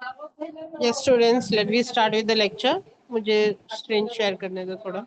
Yes, students, let me start with the lecture. मुझे screen share करने दो थोड़ा.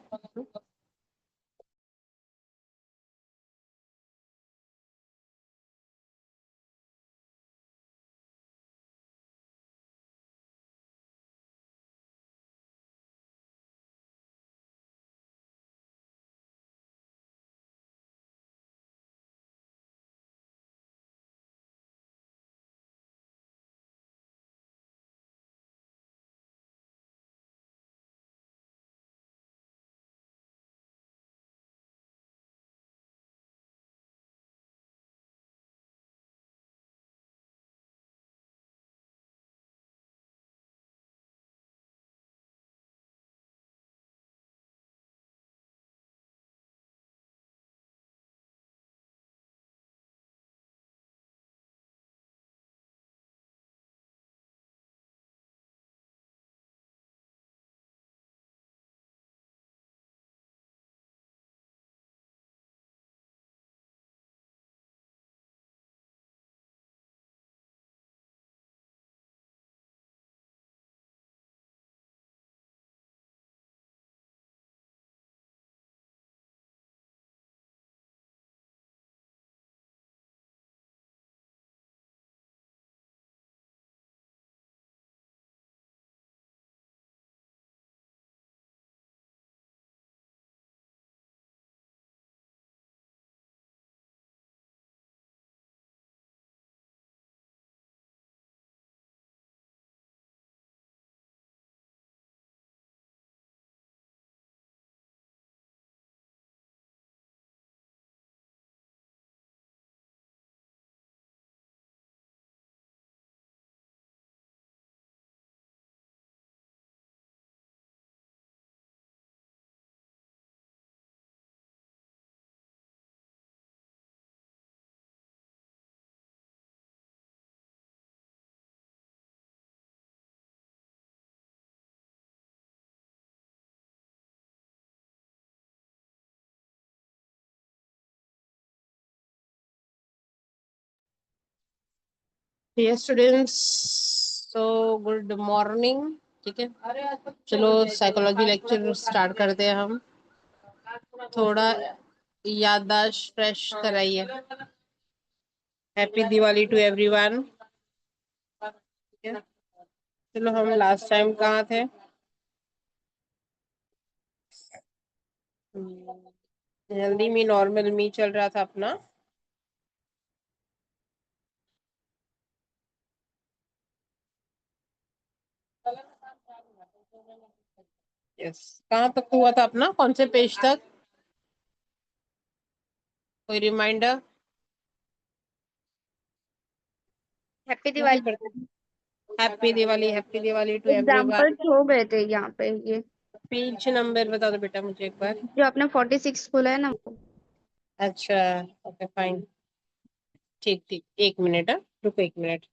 Yes, students. So good morning. ठीक है. चलो साइकोलॉजी लेक्चर स्टार्ट करते हैं हम. थोड़ा याददाश्त फ्रेश कराइए. Happy Diwali to everyone. ठीक है. चलो हम लास्ट टाइम कहाँ थे? हेल्दी मी नॉर्मल मी चल रहा था अपना. यस. कहाँ तक हुआ था अपना? कौन से पेज तक? कोई reminder? Happy Diwali. Happy Diwali to everyone. Examples हो गए थे यहाँ पे ये पेज नंबर बता दो बेटा मुझे एक बार. जो आपने 46 खोला है ना वो। अच्छा. Okay fine. ठीक ठीक, एक मिनट. रुको एक minute.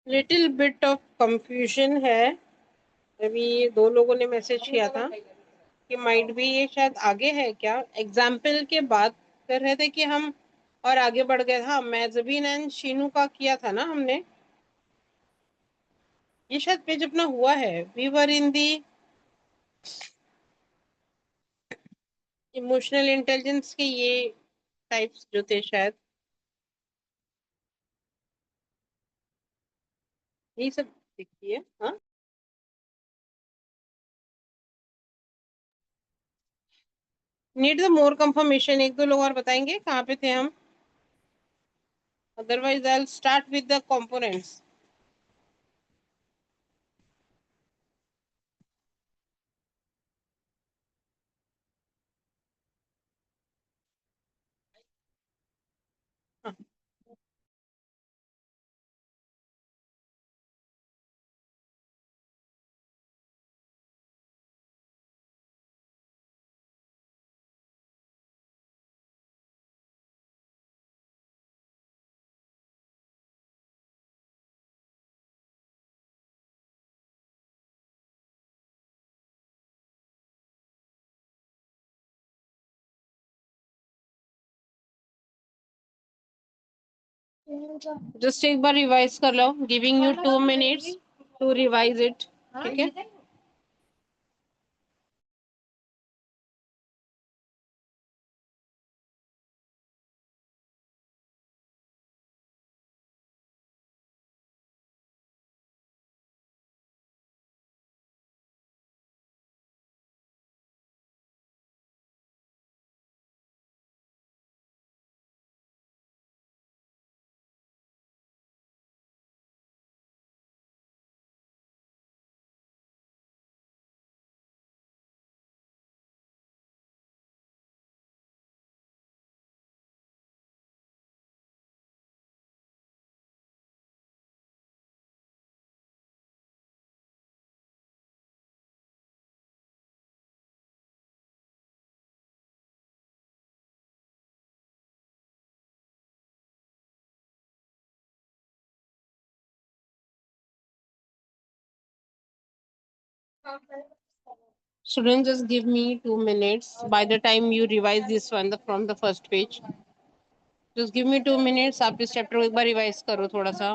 Little bit of confusion है। अभी 2 लोगों ने मैसेज किया था कि माइट भी ये शायद आगे है क्या, एग्जाम्पल के बात कर रहे थे कि हम और आगे बढ़ गए। हाँ, मैजबीन एंड शीनू का किया था ना हमने। ये शायद पेज अपना हुआ है। We were in the emotional intelligence के ये टाइप्स जो थे शायद, यही सब देखिए। हाँ, नीड द मोर कंफर्मेशन। 1-2 लोग और बताएंगे कहाँ पे थे हम। Otherwise I will start with the components. Just एक बार रिवाइज कर लो, giving you 2 minutes to revise it. ठीक है। Students, just give me 2 minutes. By the time you revise this one from the first page, just give me 2 minutes. आप इस chapter को एक बार रिवाइज करो थोड़ा सा।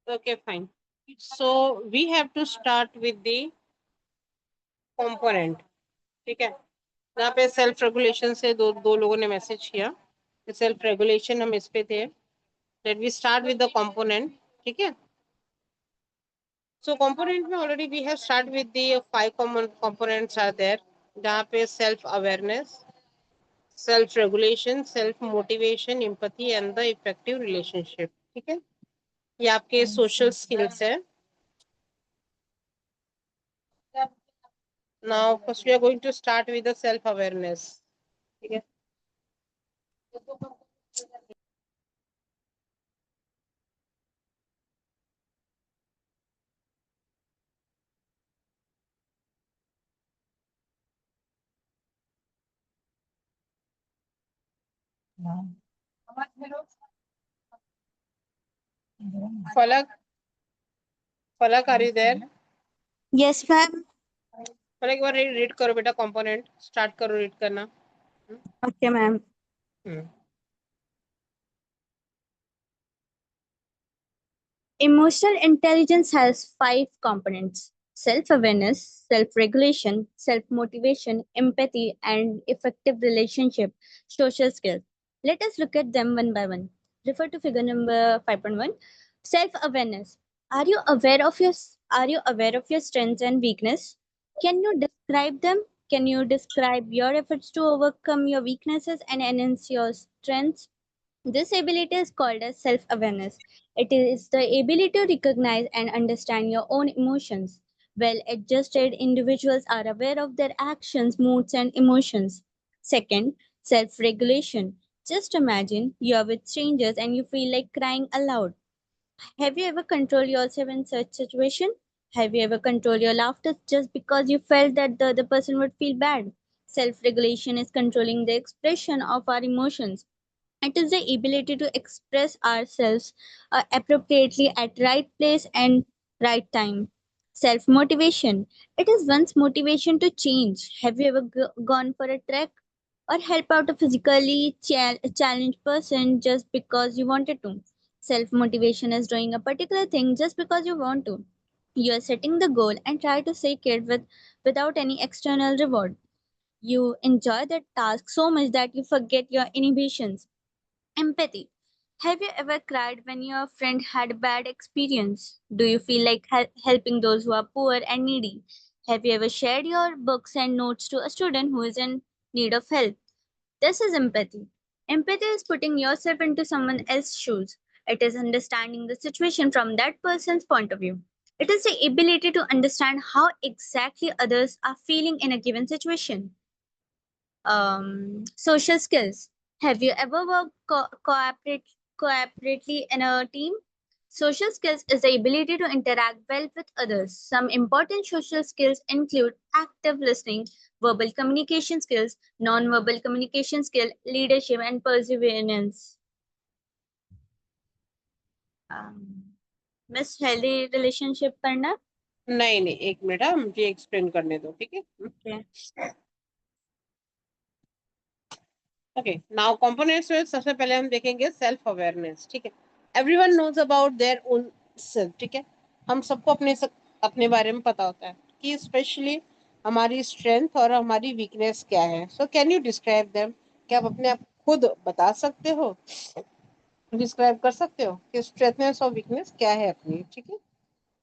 Okay, fine. So we have to start with the component. ठीक है। यहाँ पे सेल्फ रेगुलेशन से दो लोगों ने मैसेज किया। सेल्फ रेगुलेशन हम इस पे थे। Let we start with the component. ठीक है। सो कंपोनेंट में already we have start with the 5 common components are there, जहाँ पे self awareness, self regulation, self motivation, empathy and the effective relationship. ठीक है। ये आपके सोशल स्किल्स है। Now first we are going to start with the self awareness. ठीक है। फलक, फलक are you there? Yes, ma'am. फलक एक बार रीड करो बेटा, कंपोनेंट स्टार्ट करो रीड करना। Okay, ma'am. Hmm. Emotional intelligence has 5 components: self-awareness, self-regulation, self-motivation, empathy, and effective relationship, social skills. Let us look at them one by one. refer to figure number 5.1. Self-awareness. Are you aware of your strengths and weakness? Can you describe them? Can you describe your efforts to overcome your weaknesses and enhance your strengths? This ability is called as self awareness. It is the ability to recognize and understand your own emotions. Well adjusted individuals are aware of their actions, moods, and emotions. Second, self regulation. Just imagine you are with strangers and you feel like crying aloud. Have you ever controlled yourself in such situation? Have you ever controlled your laughter just because you felt that the other person would feel bad? Self regulation is controlling the expression of our emotions. It is the ability to express ourselves appropriately at right place and right time. Self motivation. It is one's motivation to change. Have you ever gone for a trek or help out a physically challenged person just because you wanted to? Self motivation is doing a particular thing just because you want to. You are setting the goal and try to seek it without any external reward. You enjoy that task so much that you forget your inhibitions. Empathy. Have you ever cried when your friend had a bad experience? Do you feel like helping those who are poor and needy? Have you ever shared your books and notes to a student who is in need of help? This is empathy. Empathy is putting yourself into someone else's shoes. It is understanding the situation from that person's point of view. It is the ability to understand how exactly others are feeling in a given situation. Social skills. Have you ever worked cooperatively in a team? Social skills is the ability to interact well with others. Some important social skills include active listening, verbal communication skills, non-verbal communication skill, leadership, and perseverance. Miss healthy relationship करना. नहीं नहीं, एक minute, हाँ, मुझे explain करने दो, ठीक है. Okay. ओके, नाउ कंपोनेंट्स में सबसे पहले हम देखेंगे सेल्फ अवेयरनेस. ठीक है, everyone knows about their own self. ठीक है, हम सबको अपने बारे में पता होता है कि स्पेशली हमारी स्ट्रेंथ और हमारी वीकनेस क्या है. So can you describe them? क्या आप अपने आप खुद बता सकते हो, डिस्क्राइब कर सकते हो कि स्ट्रेंथनेस और वीकनेस क्या है अपनी. ठीक है,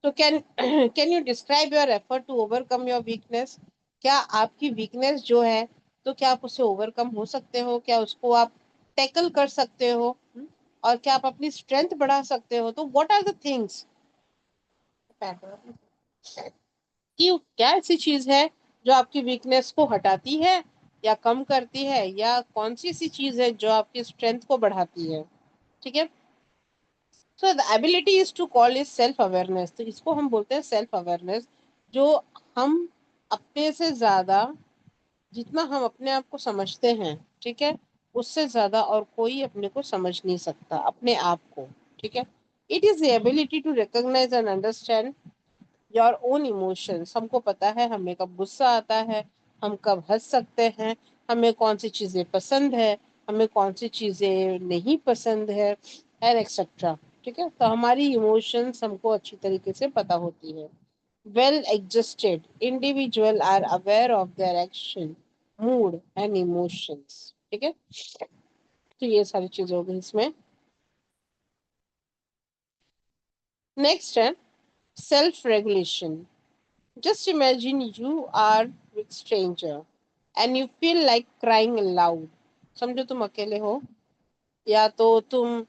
तो can you describe your effort to overcome your weakness? क्या आपकी वीकनेस जो है, तो क्या आप उससे ओवरकम हो सकते हो? क्या उसको आप टैकल कर सकते हो? और क्या आप अपनी स्ट्रेंथ बढ़ा सकते हो? तो व्हाट आर द थिंग्स कि क्या ऐसी चीज है जो आपकी वीकनेस को हटाती है या कम करती है, या कौन सी ऐसी चीज है जो आपकी स्ट्रेंथ को बढ़ाती है. ठीक है, so the ability is to call is self awareness. तो इसको हम बोलते हैं सेल्फ अवेयरनेस. जो हम अपने से ज्यादा, जितना हम अपने आप को समझते हैं, ठीक है, उससे ज्यादा और कोई अपने को समझ नहीं सकता अपने आप को. ठीक है, it is the ability to recognise and understand your own emotions. हमको पता है हमें कब गुस्सा आता है, हम कब हंस सकते हैं, हमें कौन सी चीजें पसंद है, हमें कौन सी चीजें नहीं पसंद है, एंड एक्सेट्रा. ठीक है, तो हमारी इमोशंस हमको अच्छी तरीके से पता होती है. Well adjusted individual are aware of their action, mood and emotions. ठीक है, तो ये सारी चीजें हो गई इसमें. नेक्स्ट है self regulation. Just imagine you are with stranger and you feel like crying aloud. समझो तुम अकेले हो, या तो तुम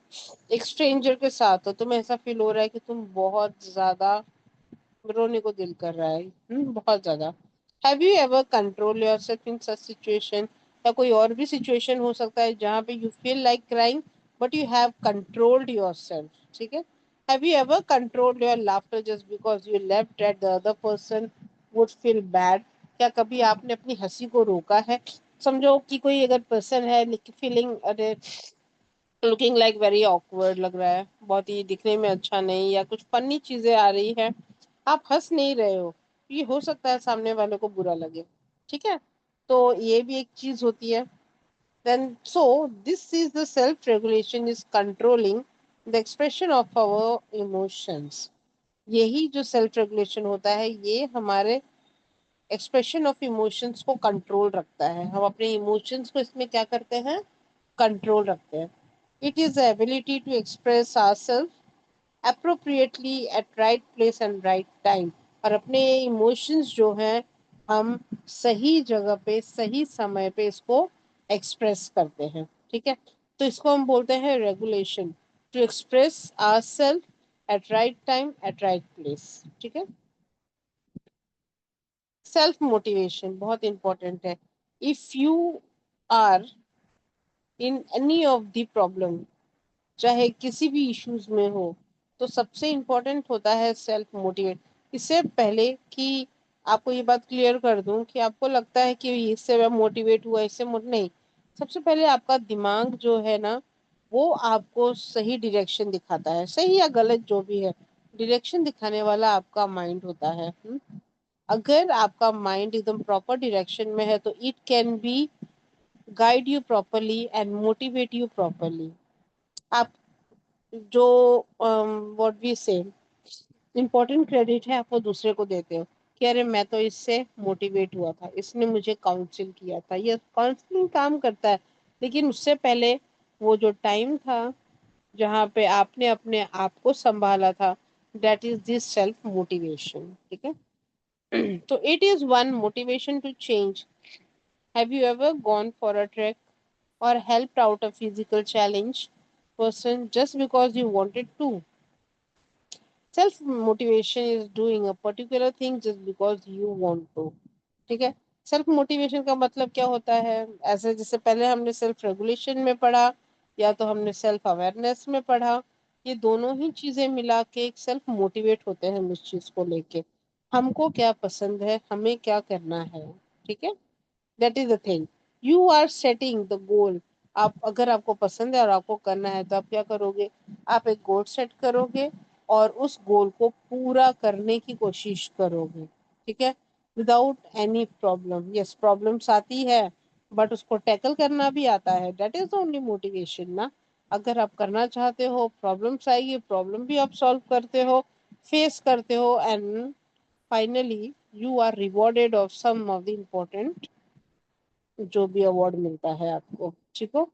एक स्ट्रेंजर के साथ हो, तुम्हें ऐसा फील हो रहा है कि तुम बहुत ज्यादा रोने को दिल कर रहा है, बहुत ज्यादा. Have you ever control yourself in such situation? या कोई और भी सिचुएशन हो सकता है जहाँ पे you feel like crying but you have controlled yourself. ठीक है, have you ever controlled your laughter just because you left that the other person would feel bad? क्या कभी आपने अपनी हंसी को रोका है? समझो कि कोई अगर पर्सन है फीलिंग, अरे लुकिंग लाइक वेरी ऑकवर्ड, लग रहा है बहुत ही दिखने में अच्छा नहीं, या कुछ फनी चीजें आ रही है, आप हंस नहीं रहे हो, ये हो सकता है सामने वाले को बुरा लगे. ठीक है, तो ये भी एक चीज होती है. then so this is the self regulation is controlling the expression of our emotions. यही जो सेल्फ रेगुलेशन होता है, ये हमारे एक्सप्रेशन ऑफ इमोशंस को कंट्रोल रखता है. हम अपने इमोशंस को इसमें क्या करते हैं, कंट्रोल रखते हैं. It is the ability to express ourselves appropriately at right place and right time. और अपने इमोशंस जो हैं हम सही जगह पे सही समय पे इसको एक्सप्रेस करते हैं, ठीक है। तो इसको हम बोलते हैं regulation, to express our self at right time at right place, ठीक है। सेल्फ मोटिवेशन बहुत इंपॉर्टेंट है। If you are in any of the problem, चाहे किसी भी इश्यूज में हो, तो सबसे इम्पोर्टेंट होता है सेल्फ मोटिवेट। इससे पहले कि आपको ये बात क्लियर कर दूं कि आपको लगता है कि इससे मैं मोटिवेट हुआ, इससे नहीं, सबसे पहले आपका दिमाग जो है ना, वो आपको सही डायरेक्शन दिखाता है, सही या गलत जो भी है, डायरेक्शन दिखाने वाला आपका माइंड होता है। अगर आपका माइंड एकदम प्रॉपर डायरेक्शन में है तो it can B guide you properly and motivate you properly. आप जो व्हाट वी से इम्पोर्टेंट क्रेडिट है आप वो दूसरे को देते हो कि अरे मैं तो इससे मोटिवेट हुआ था, इसने मुझे काउंसिल किया था। ये काउंसलिंग काम करता है, लेकिन उससे पहले वो जो टाइम था जहाँ पे आपने अपने आप को संभाला था, that is this self motivation, ठीक है। तो it is one motivation to change. Have you ever gone for a track or helped out a physical challenge person just because you wanted to? Self motivation is doing a particular thing just because you want to, ठीक है। Self motivation का मतलब क्या होता है? ऐसे जैसे पहले हमने सेल्फ रेगुलेशन में पढ़ा, या तो हमने सेल्फ अवेयरनेस में पढ़ा, ये दोनों ही चीजें मिला के एक सेल्फ मोटिवेट होते हैं हम इस चीज को लेके, हमको क्या पसंद है, हमें क्या करना है, ठीक है। That is the thing, you are setting the goal. आप अगर आपको पसंद है और आपको करना है तो आप क्या करोगे? आप एक गोल सेट करोगे और उस गोल को पूरा करने की कोशिश करोगे, ठीक है। Without any problem, yes problems आती है बट उसको टैकल करना भी आता है, दैट इज ओनली मोटिवेशन ना। अगर आप करना चाहते हो, प्रॉब्लम्स आएगी, प्रॉब्लम भी आप सॉल्व करते हो, फेस करते हो, and finally you are rewarded of some of the important जो भी अवार्ड मिलता है आपको, ठीक हो।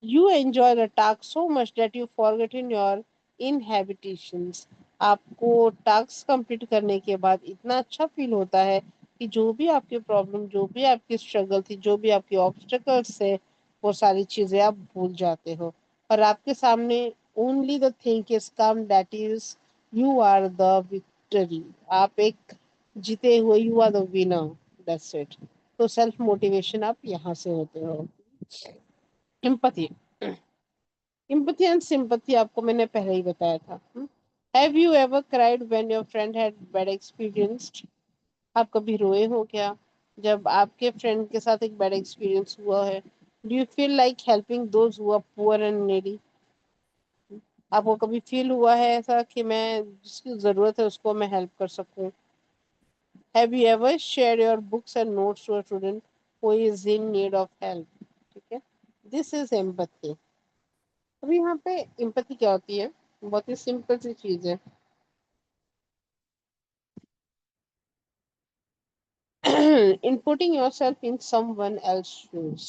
You enjoy the task so much that you forget in your inhibitions. आपको टास्क कंप्लीट करने के बाद इतना अच्छा फील होता है कि जो भी आपकी प्रॉब्लम, जो भी आपकी स्ट्रगल थी, जो भी आपकी ऑब्स्टेकल्स है, वो सारी चीजें आप भूल जाते हो और आपके सामने only the thing is come, that is you are the victory. आप एक जीते हुए, you are the winner, that's it. तो सेल्फ मोटिवेशन आप यहाँ से होते हो। एम्पैथी, एम्पैथी एंड सिंपैथी आपको मैंने पहले ही बताया था। Have you ever cried when your friend had bad experience? आप कभी रोए हो क्या जब आपके फ्रेंड के साथ एक बैड एक्सपीरियंस हुआ है? Do you feel like helping those who are poor and needy? आपको कभी फील हुआ है ऐसा कि मैं जिसकी जरूरत है उसको मैं हेल्प कर सकूं? Have you ever share your books and notes to a student who is in need of help? ठीक है, दिस इज एम्पैथी। अभी यहाँ पे एम्पैथी क्या होती है? बहुत ही सिंपल सी चीज है। In putting your self in someone else shoes.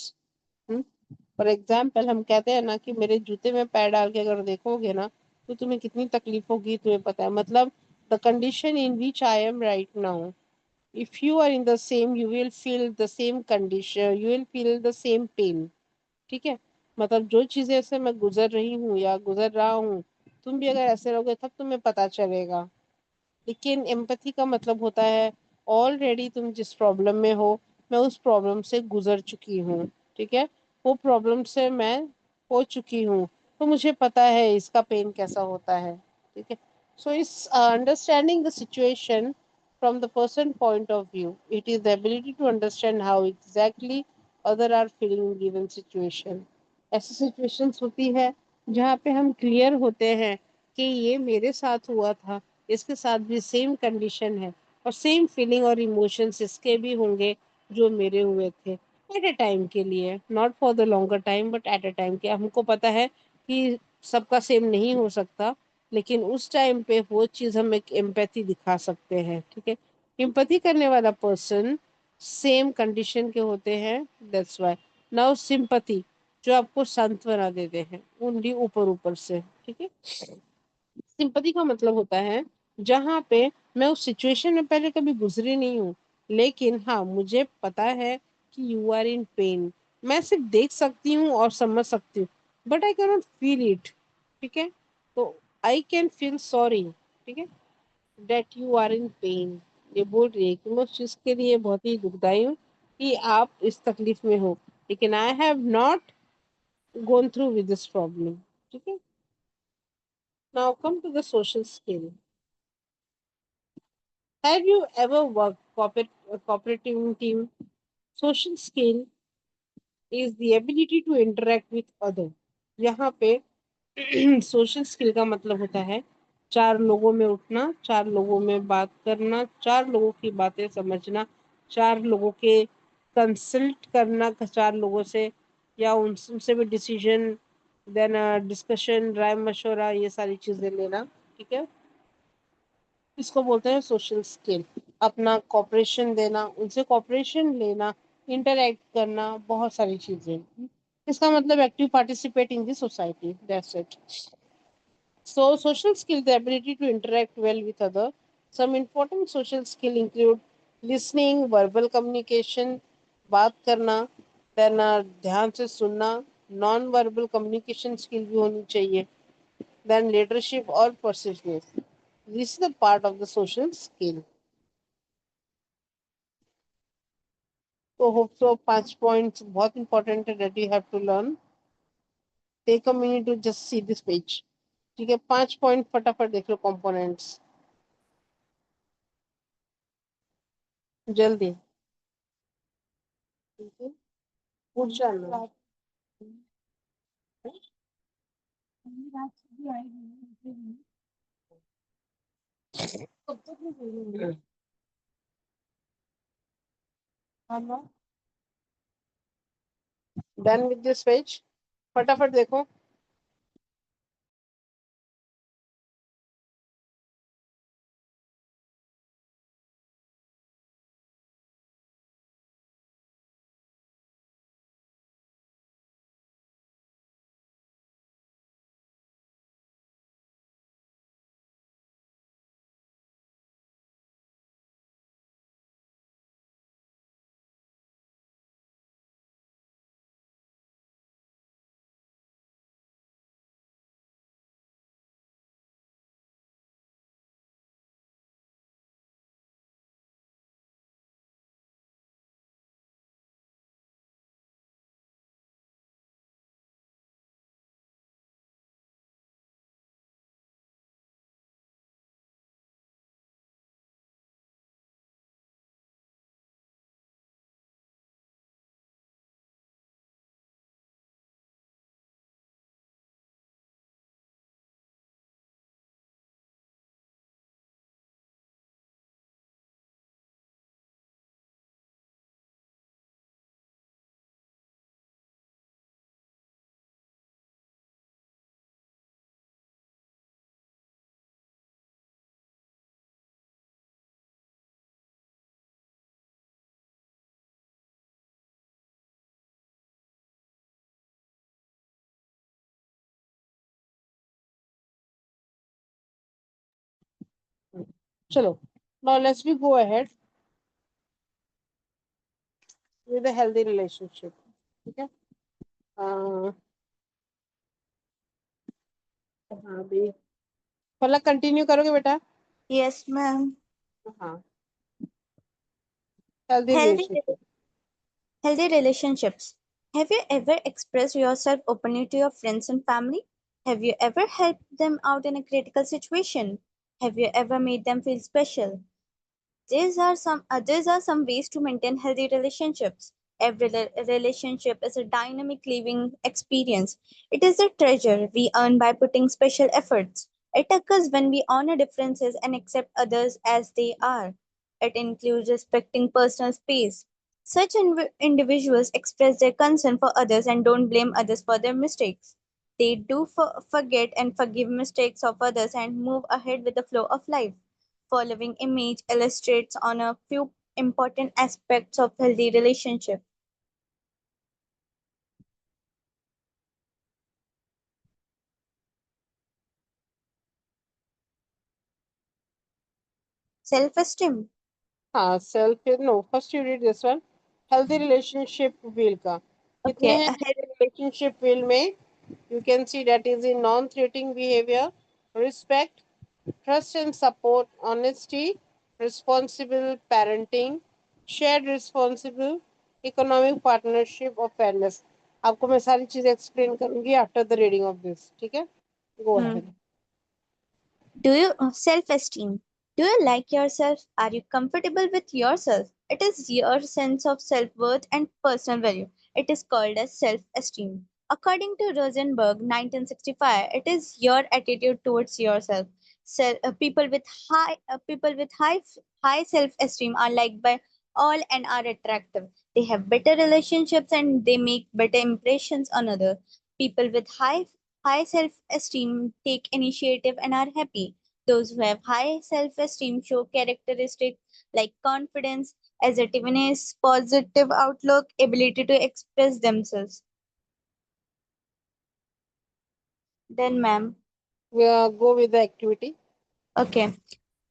For example हम कहते हैं ना कि मेरे जूते में पैर डाल के अगर देखोगे ना तो तुम्हें कितनी तकलीफ होगी, तुम्हें पता है। मतलब the condition in which I am right now, if you are in the same, you will feel the same condition, you will feel the same pain, ठीक है। मतलब जो चीजें से मैं गुजर रही हूँ या गुजर रहा हूँ, तुम भी अगर ऐसे रहोगे तब तुम्हें पता चलेगा। लेकिन एम्पैथी का मतलब होता है ऑलरेडी तुम जिस प्रॉब्लम में हो, मैं उस प्रॉब्लम से गुजर चुकी हूँ, ठीक है। वो प्रॉब्लम से मैं हो चुकी हूँ, तो मुझे पता है इसका पेन कैसा होता है, ठीक है। सो इस understanding the situation from the person point of view, it is the ability to understand how exactly other are feeling in given situation. ऐसी सिचुएशंस होती है जहाँ पे हम क्लियर होते हैं कि ये मेरे साथ हुआ था, इसके साथ भी सेम कंडीशन है और सेम फीलिंग और इमोशंस इसके भी होंगे जो मेरे हुए थे, एट अ टाइम के लिए, not for the longer time but at a time के। हमको पता है कि सबका सेम नहीं हो सकता, लेकिन उस टाइम पे वो चीज हम एक एम्पैथी दिखा सकते हैं, ठीक है। एम्पैथी करने वाला पर्सन सेम कंडीशन के होते हैं, दैट्स व्हाई। नाउ सिंपैथी, जो आपको सांत्वना देते हैं, ओनली ऊपर ऊपर से, ठीक है। सिंपैथी का मतलब होता है जहाँ पे मैं उस सिचुएशन में पहले कभी गुजरी नहीं हूँ, लेकिन हाँ मुझे पता है कि यू आर इन पेन। मैं सिर्फ देख सकती हूँ और समझ सकती हूँ, but I cannot feel it, ठीक है। तो आई कैन फील सॉरी, ठीक है, that you are in pain. ये बोल रही है कि मैं उस चीज के लिए बहुत ही दुखदाई हूँ कि आप इस तकलीफ में हो, लेकिन I have not gone through with this problem, ठीक है। Now come to the social skill. Have you ever worked cooperative team? Social skill is the ability to interact with other. यहाँ पे सोशल स्किल का मतलब होता है चार लोगों में उठना, चार लोगों में बात करना, चार लोगों की बातें समझना, चार लोगों के कंसल्ट करना, चार लोगों से, या उनसे भी डिसीजन देना, डिस्कशन, राय मशवरा, ये सारी चीजें लेना, ठीक है। इसको बोलते हैं सोशल स्किल। अपना कॉपरेशन देना, उनसे कॉपरेशन लेना, इंटरेक्ट करना, बहुत सारी चीजें। इसका मतलब active participate in the society, that's it. So social skill, the ability to interact well with other. Some important social skill include listening, verbal communication, बात करना, then ध्यान से सुनना, नॉन वर्बल कम्युनिकेशन स्किल भी होनी चाहिए, then leadership और persistency. This is the part of the social skill. So hope so 5 points बहुत important है that you have to learn. Take a minute to just see this page. ठीक है, 5 point फटाफट देख लो कंपोनेंट्स, जल्दी, ठीक है। उठ जाना। डन विद दिस पेज, फटाफट देखो। चलो, now let's we go ahead with a healthy relationship, ठीक है। हाँ भी, पहला कंटिन्यू करोगे बेटा। Yes, ma'am. हाँ, healthy Healthy, relationship. healthy relationships. Have you ever expressed yourself openly to your friends and family? Have you ever helped them out in a critical situation? Have you ever made them feel special? These are some ways to maintain healthy relationships. Every relationship is a dynamic living experience. It is a treasure we earn by putting special efforts. It occurs when we honor differences and accept others as they are. It includes respecting personal space. Such individuals express their concern for others and don't blame others for their mistakes. They do forget and forgive mistakes of others and move ahead with the flow of life. Following image illustrates on a few important aspects of healthy relationship. self-esteem. हाँ self no first you read this one healthy relationship wheel का कितने Okay. हैं relationship wheel में you can see that is in non threatening behaviour respect trust and support, honesty, responsible parenting, shared responsible, economic partnership और fairness. आपको मैं सारी चीजें explain करूंगी after the reading of this ठीक है गो Hmm. Ahead Do you self-esteem? Do you like yourself? Are you comfortable with yourself? It is your sense of self-worth and personal value. It is called as self-esteem. According to Rosenberg, 1965, it is your attitude towards yourself. People with high self-esteem are liked by all and are attractive. They have better relationships and they make better impressions on others. People with high self-esteem take initiative and are happy. Those who have high self-esteem show characteristics like confidence, assertiveness, positive outlook, ability to express themselves. Then, ma'am, go with the activity okay.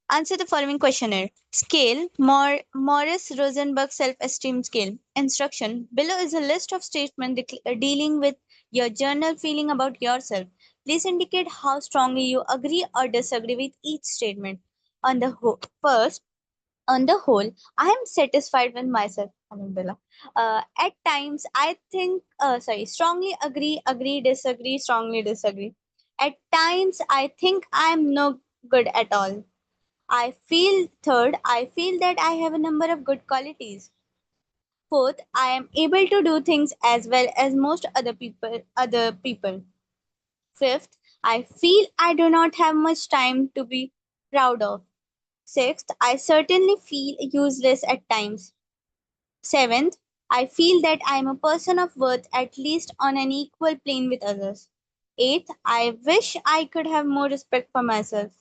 Answer the following questionnaire. Scale, Morris Rosenberg self-esteem scale. Instruction. Below is a list of statements dealing with your journal feeling about yourself. Please indicate how strongly you agree or disagree with each statement. On the whole, first, on the whole, I am satisfied with myself. Alhamdulillah. At times, I think, strongly agree, disagree, strongly disagree. At times, I think I am no good at all. I feel that I have a number of good qualities. Fourth, I am able to do things as well as most other people. Fifth, I feel I do not have much time to be proud of. Sixth, I certainly feel useless at times. Seventh, I feel that I am a person of worth at least on an equal plane with others. Eighth, I wish I could have more respect for myself.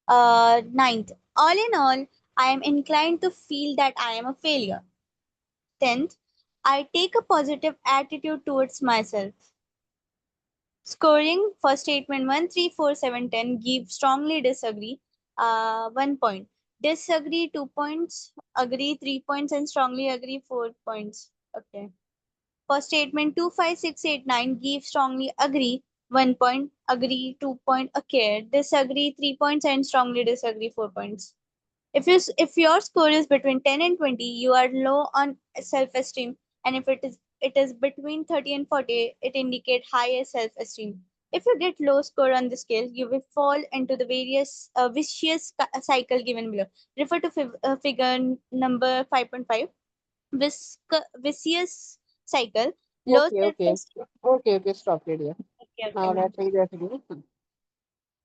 Ninth, all in all, I am inclined to feel that I am a failure. 10th, I take a positive attitude towards myself. Scoring for statement 1, 3, 4, 7, 10. Give strongly disagree 1 point. Disagree 2 points. Agree 3 points and strongly agree 4 points. Okay. For statement 2, 5, 6, 8, 9. Give strongly agree 1 point. Agree 2 point. Okay. Disagree 3 points and strongly disagree 4 points. If your score is between 10 and 20, you are low on self-esteem, and if it is between 30 and 40, it indicates higher self-esteem. If you get low score on the scale, you will fall into the various vicious cycle given below. Refer to figure number 5.5. Vicious cycle. Low okay okay self-esteem. okay stop it here Okay, okay, now ma'am. let's read that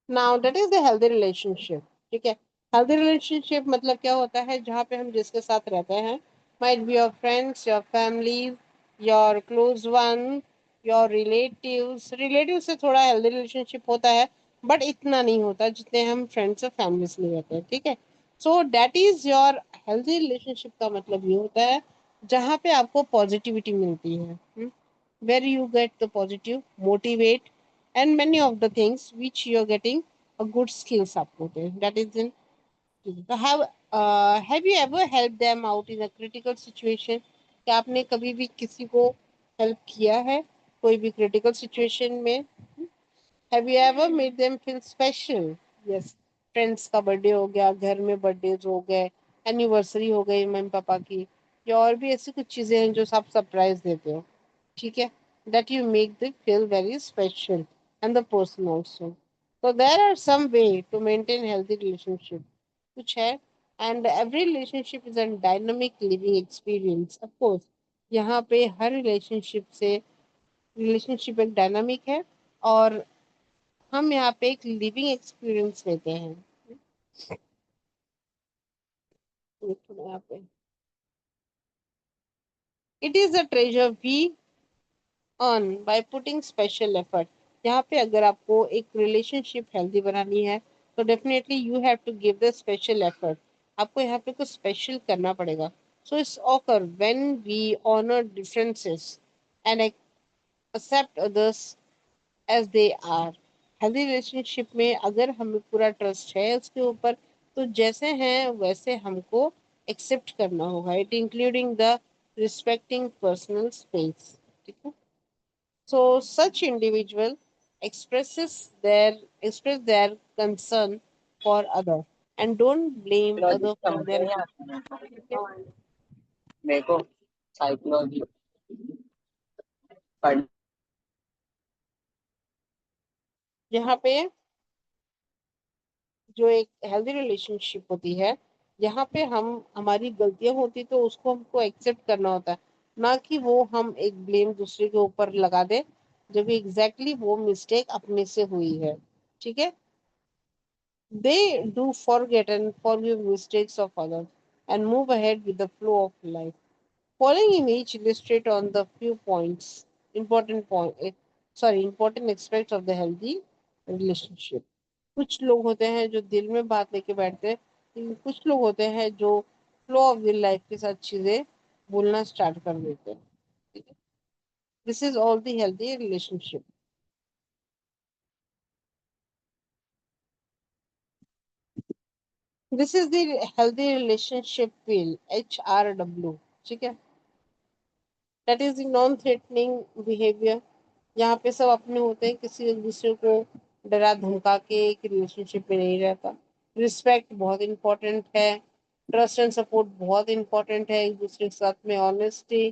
now that is the healthy relationship ठीक है healthy relationship मतलब क्या होता है जहाँ पे हम जिसके साथ रहते हैं might be your friends your family your close one your relative से थोड़ा हेल्दी रिलेशनशिप होता है बट इतना नहीं होता जितने हम फ्रेंड्स और फैमिलीज में रहते हैं ठीक है so that is your healthy relationship का मतलब ये होता है जहाँ पे आपको पॉजिटिविटी मिलती है where you get the positive motivate and many of the things which you're getting a good skills आपको होते हैं that is in तो have you ever helped them out in a critical situation क्या आपने कभी भी किसी को हेल्प किया है कोई भी क्रिटिकल सिचुएशन में have you ever made them feel special yes friends का बर्थडे हो गया घर में बर्थडे हो गए एनिवर्सरी हो गई मम्मी पापा की या और भी ऐसी कुछ चीजें हैं जो आप सरप्राइज देते हो ठीक है that you make them feel very special and the person also so there are some way to maintain healthy relationship कुछ है and every relationship is a dynamic living experience of course यहाँ पे हर relationship एक dynamic है और हम यहाँ पे एक लिविंग एक्सपीरियंस लेते हैं यहाँ पे it is a treasure we earn by putting special effort यहाँ पे अगर आपको एक रिलेशनशिप हेल्दी बनानी है तो definitely you have to give the special effort आपको यहाँ पे कुछ स्पेशल करना पड़ेगा so it's occur when we honour differences and accept others as they are healthy relationship में अगर हमें पूरा ट्रस्ट है उसके ऊपर, तो जैसे हैं वैसे हमको एक्सेप्ट करना होगा, it including the respecting personal space. ठीक है। So such individual express their concern for other and don't blame other for their ठीक है? मेरे को साइकोलॉजी पढ़ यहाँ पे जो एक हेल्दी रिलेशनशिप होती है, यहाँ पे हम हमारी गलतियां होती तो उसको हमको एक्सेप्ट करना होता है, ना कि वो हम एक ब्लेम दूसरे के ऊपर लगा दे जब एग्जैक्टली वो मिस्टेक अपने से हुई है। ठीक है। They do forget and forgive mistakes of others and move ahead with the flow of life. Following image illustrate on the few points, important aspects of the healthy relationship. कुछ लोग होते हैं जो दिल में बात लेके बैठते हैं, लेकिन कुछ लोग होते हैं जो फ्लो ऑफ द लाइफ के साथ चीजें बोलना स्टार्ट कर देते हैं। ठीक है। This is all the healthy relationship. This is the healthy relationship feel, HRW। ठीक है। That is the non threatening behaviour. यहाँ पे सब अपने होते हैं, किसी एक दूसरे को डरा धमका के एक रिलेशनशिप में नहीं रहता। रिस्पेक्ट बहुत इंपॉर्टेंट है। ट्रस्ट एंड सपोर्ट बहुत इंपॉर्टेंट है एक दूसरे के साथ में। ऑनेस्टी।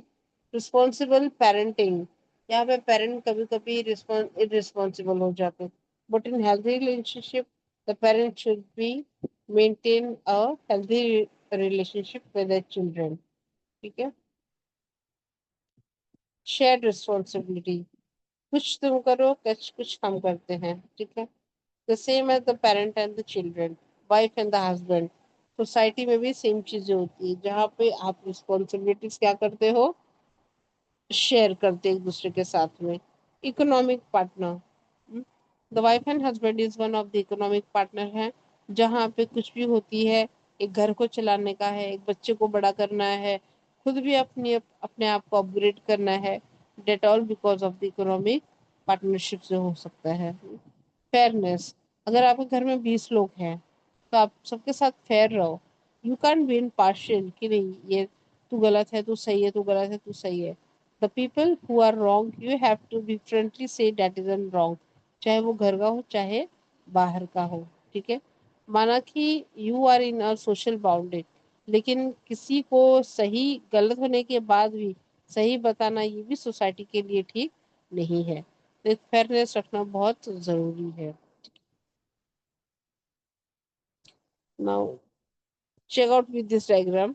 Responsible parenting. यहाँ पे पेरेंट कभी कभी इरिस्पॉन्सिबल हो जाते हैं, but in healthy relationship the parent should be maintain a healthy relationship with the children. ठीक है। Shared responsibility. कुछ तुम करो, कुछ हम करते हैं। ठीक है। The same as the parent and the children, wife and the husband. Society में भी सेम चीजें होती है, जहाँ पे आप रिस्पॉन्सिबिलिटीज क्या करते हो, शेयर करते एक दूसरे के साथ में। Economic partner. The wife and husband is one of the economic partner है, जहाँ पे कुछ भी होती है, एक घर को चलाने का है, एक बच्चे को बड़ा करना है, खुद भी अपने आप को अपग्रेड करना है। That all because of the economic partnership से हो सकता है। फेयरनेस। अगर आपके घर में 20 लोग हैं तो आप सबके साथ फेयर रहो। You can be in partial कि नहीं ये तू गलत है, तू सही है, तू गलत है, तू सही है। The people who are wrong you have to be friendly से दैट इज एन रॉन्ग, चाहे वो घर का हो चाहे बाहर का हो। ठीक है। माना कि you are in a social boundary, लेकिन किसी को सही गलत होने के बाद भी सही बताना ये भी सोसाइटी के लिए ठीक नहीं है। तो फेयरनेस रखना बहुत जरूरी है। Now check out with this diagram.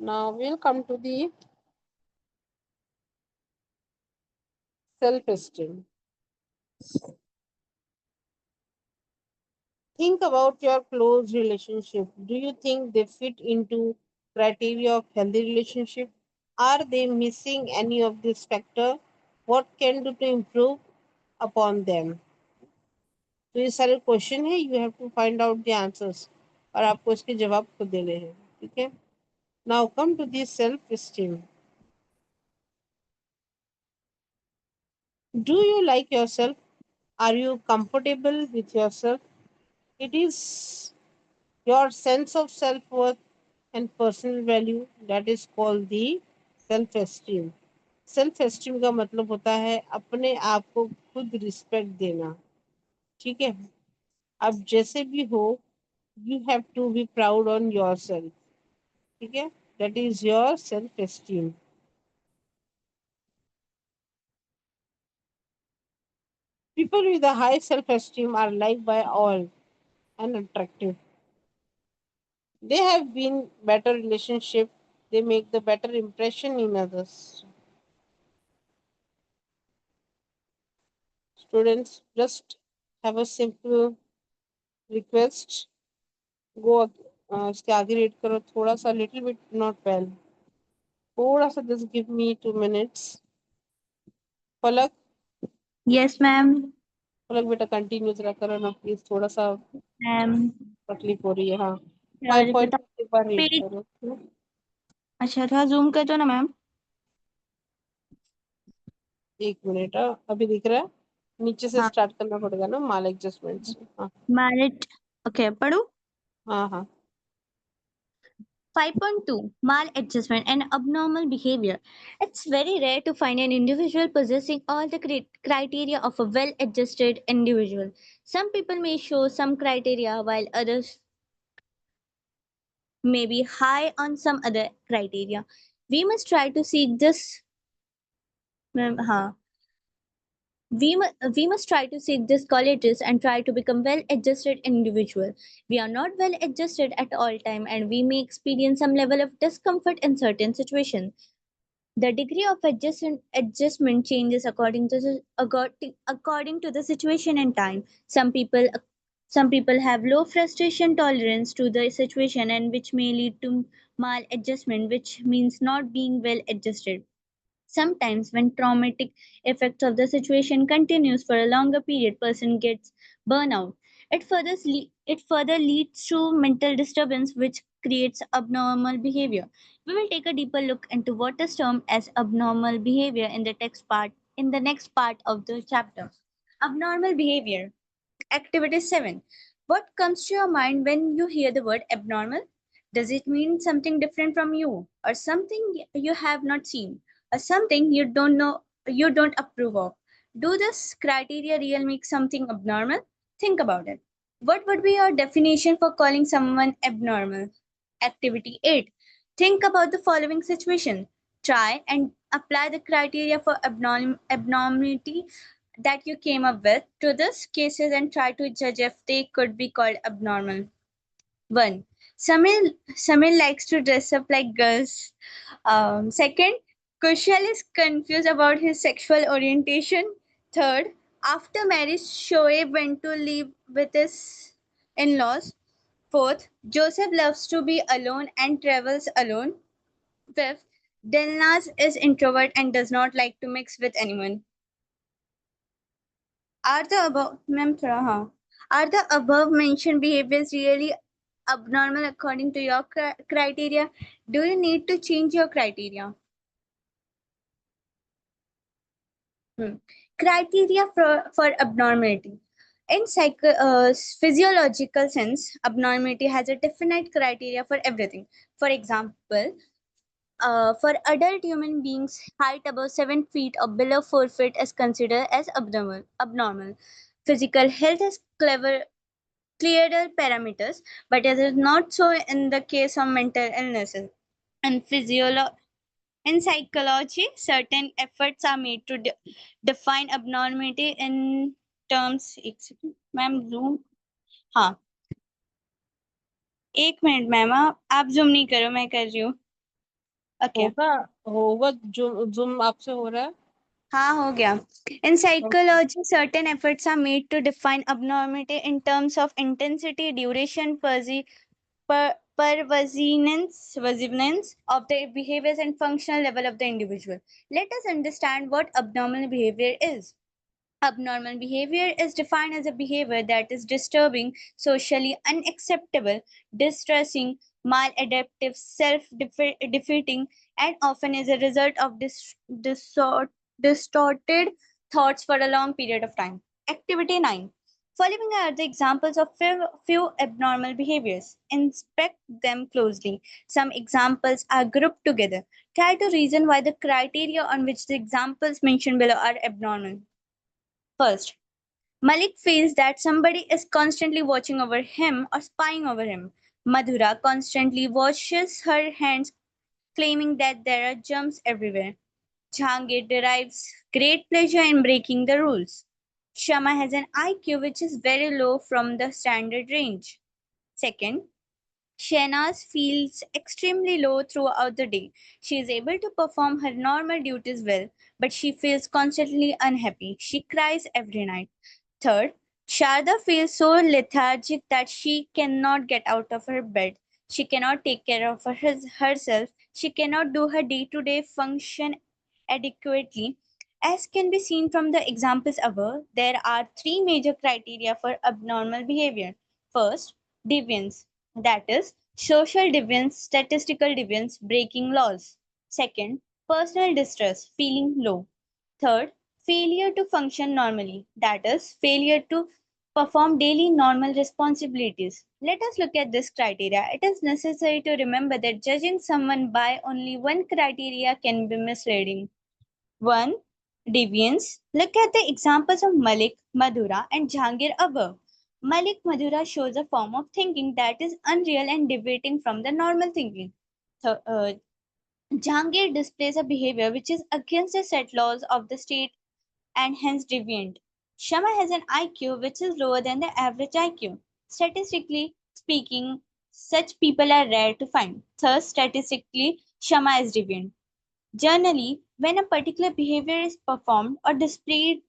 Now we'll come to the self-esteem. Think about your close relationship. Do you think they fit into criteria of healthy relationship? Are they missing any of this factor? What can do to improve upon them? तो ये सारे question है, you have to find out the answers और आपको इसके जवाब खुद देने हैं। ठीक है। Now come to the self esteem. Do you like yourself? Are you comfortable with yourself? It is your sense of self-worth and personal value that is called the self-esteem. Self-esteem का मतलब होता है अपने आप को खुद रिस्पेक्ट देना। ठीक है। आप जैसे भी हो, you have to be proud on yourself. ठीक है। That is your self-esteem. People with a high self-esteem are liked by all and attractive. They have been better relationship. They make the better impression in others. Students, just have a simple request. Go उसके आगे read करो थोड़ा सा, little bit not well. थोड़ा सा just give me 2 minutes. पलक, Yes, ma'am. पलक बेटा continue जरा करो ना प्लीज, थोड़ा सा Ma'am. तकलीफ हो रही है। हाँ, और 5.2 एक बार रीड page करो। अच्छा थोड़ा जूम कर दो ना मैम। एक मिनट, अभी दिख रहा है? नीचे से हाँ स्टार्ट करना पड़ेगा ना, माल एडजस्टमेंट से। हाँ मैरिट। ओके पढ़ो। हाँ हाँ। 5.2 Maladjustment and abnormal behavior. It's very rare to find an individual possessing all the criteria of a well adjusted individual. Some people may show some criteria while others may be high on some other criteria. We must try to seek this. Huh. We must try to seek these qualities and try to become well adjusted individual. We are not well adjusted at all time and we may experience some level of discomfort in certain situations. The degree of adjustment changes according to the situation and time. Some people have low frustration tolerance to the situation and which may lead to maladjustment, which means not being well adjusted. Sometimes when traumatic effects of the situation continues for a longer period, person gets burnout. It further leads to mental disturbance which creates abnormal behavior. We will take a deeper look into what is termed as abnormal behavior in the next part of the chapter. Abnormal behavior. Activity 7. What comes to your mind when you hear the word abnormal? Does it mean something different from you, or something you have not seen, or something you don't approve of? Do this criteria really make something abnormal? Think about it. What would be your definition for calling someone abnormal? Activity 8. Think about the following situation. Try and apply the criteria for abnormality that you came up with to these cases and try to judge if they could be called abnormal. 1. Samir likes to dress up like girls. Second, Kushal is confused about his sexual orientation. Third, after marriage, Shoaib went to live with his in laws. Fourth, Joseph loves to be alone and travels alone. Fifth, Delnaz is introvert and does not like to mix with anyone. Are the above, ma'am, थोड़ा हाँ. Are the above mentioned behaviors really abnormal according to your criteria? Do you need to change your criteria? Criteria for abnormality. In physiological sense, abnormality has a definite criteria for everything. For example, for adult human beings, height above 7 feet or below 4 feet is considered as abnormal. Physical health is clearer parameters, but it is not so in the case of mental illnesses. And in psychology, certain efforts are made to define abnormality in terms. Ma'am zoom हाँ एक minute ma'am आप zoom नहीं करो मैं कर रही हूँ okay होगा होगा, जो जूम आपसे हो रहा है। हाँ हो गया in psychology certain efforts are made to define abnormality in terms of intensity duration pervasiveness of the behaviors and functional level of the individual. Let us understand what abnormal behavior is. Abnormal behavior is defined as a behavior that is disturbing, socially unacceptable, distressing, maladaptive, self defeating, and often is a result of distorted thoughts for a long period of time. Activity 9. Following are the examples of few abnormal behaviors. Inspect them closely. Some examples are grouped together. Try to reason why the criteria on which the examples mentioned below are abnormal. First, Malik feels that somebody is constantly watching over him or spying over him. Madhura constantly washes her hands, claiming that there are germs everywhere. Jahangir derives great pleasure in breaking the rules. Shama has an IQ which is very low from the standard range. Second, Shehnaz feels extremely low throughout the day. She is able to perform her normal duties well, but she feels constantly unhappy. She cries every night. Third, Sharda feels so lethargic that she cannot get out of her bed. She cannot take care of herself. She cannot do her day to day function adequately. As can be seen from the examples above, there are three major criteria for abnormal behavior. First, deviance. That is, social deviance, statistical deviance, breaking laws. Second, personal distress, feeling low. Third, failure to function normally, that is, failure to perform daily normal responsibilities. Let us look at this criteria. It is necessary to remember that judging someone by only one criteria can be misleading. 1. Deviance. Look at the examples of Malik, Madhura, and Jahangir above. Malik Madhura shows a form of thinking that is unreal and deviating from the normal thinking. Jahangir displays a behavior which is against the set laws of the state and hence deviant. Shama has an IQ which is lower than the average IQ. Statistically speaking, such people are rare to find. Thus, statistically, Shama is deviant. Generally, when a particular behavior is performed or displayed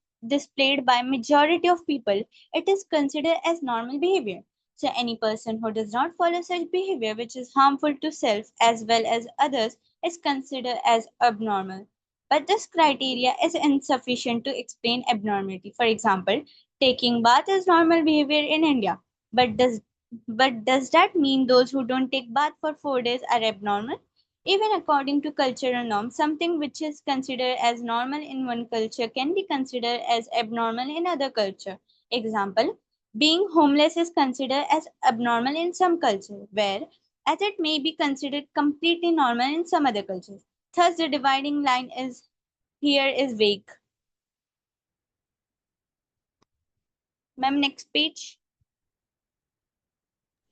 by majority of people, it is considered as normal behavior. So any person who does not follow such behavior which is harmful to self as well as others is considered as abnormal. But this criteria is insufficient to explain abnormality. For example, taking bath is normal behavior in India. But does that mean those who don't take bath for 4 days are abnormal? Even according to cultural norms, something which is considered as normal in one culture can be considered as abnormal in other culture. Example, being homeless is considered as abnormal in some culture, where as it may be considered completely normal in some other cultures. Thus, the dividing line is here is vague. Ma'am, next page.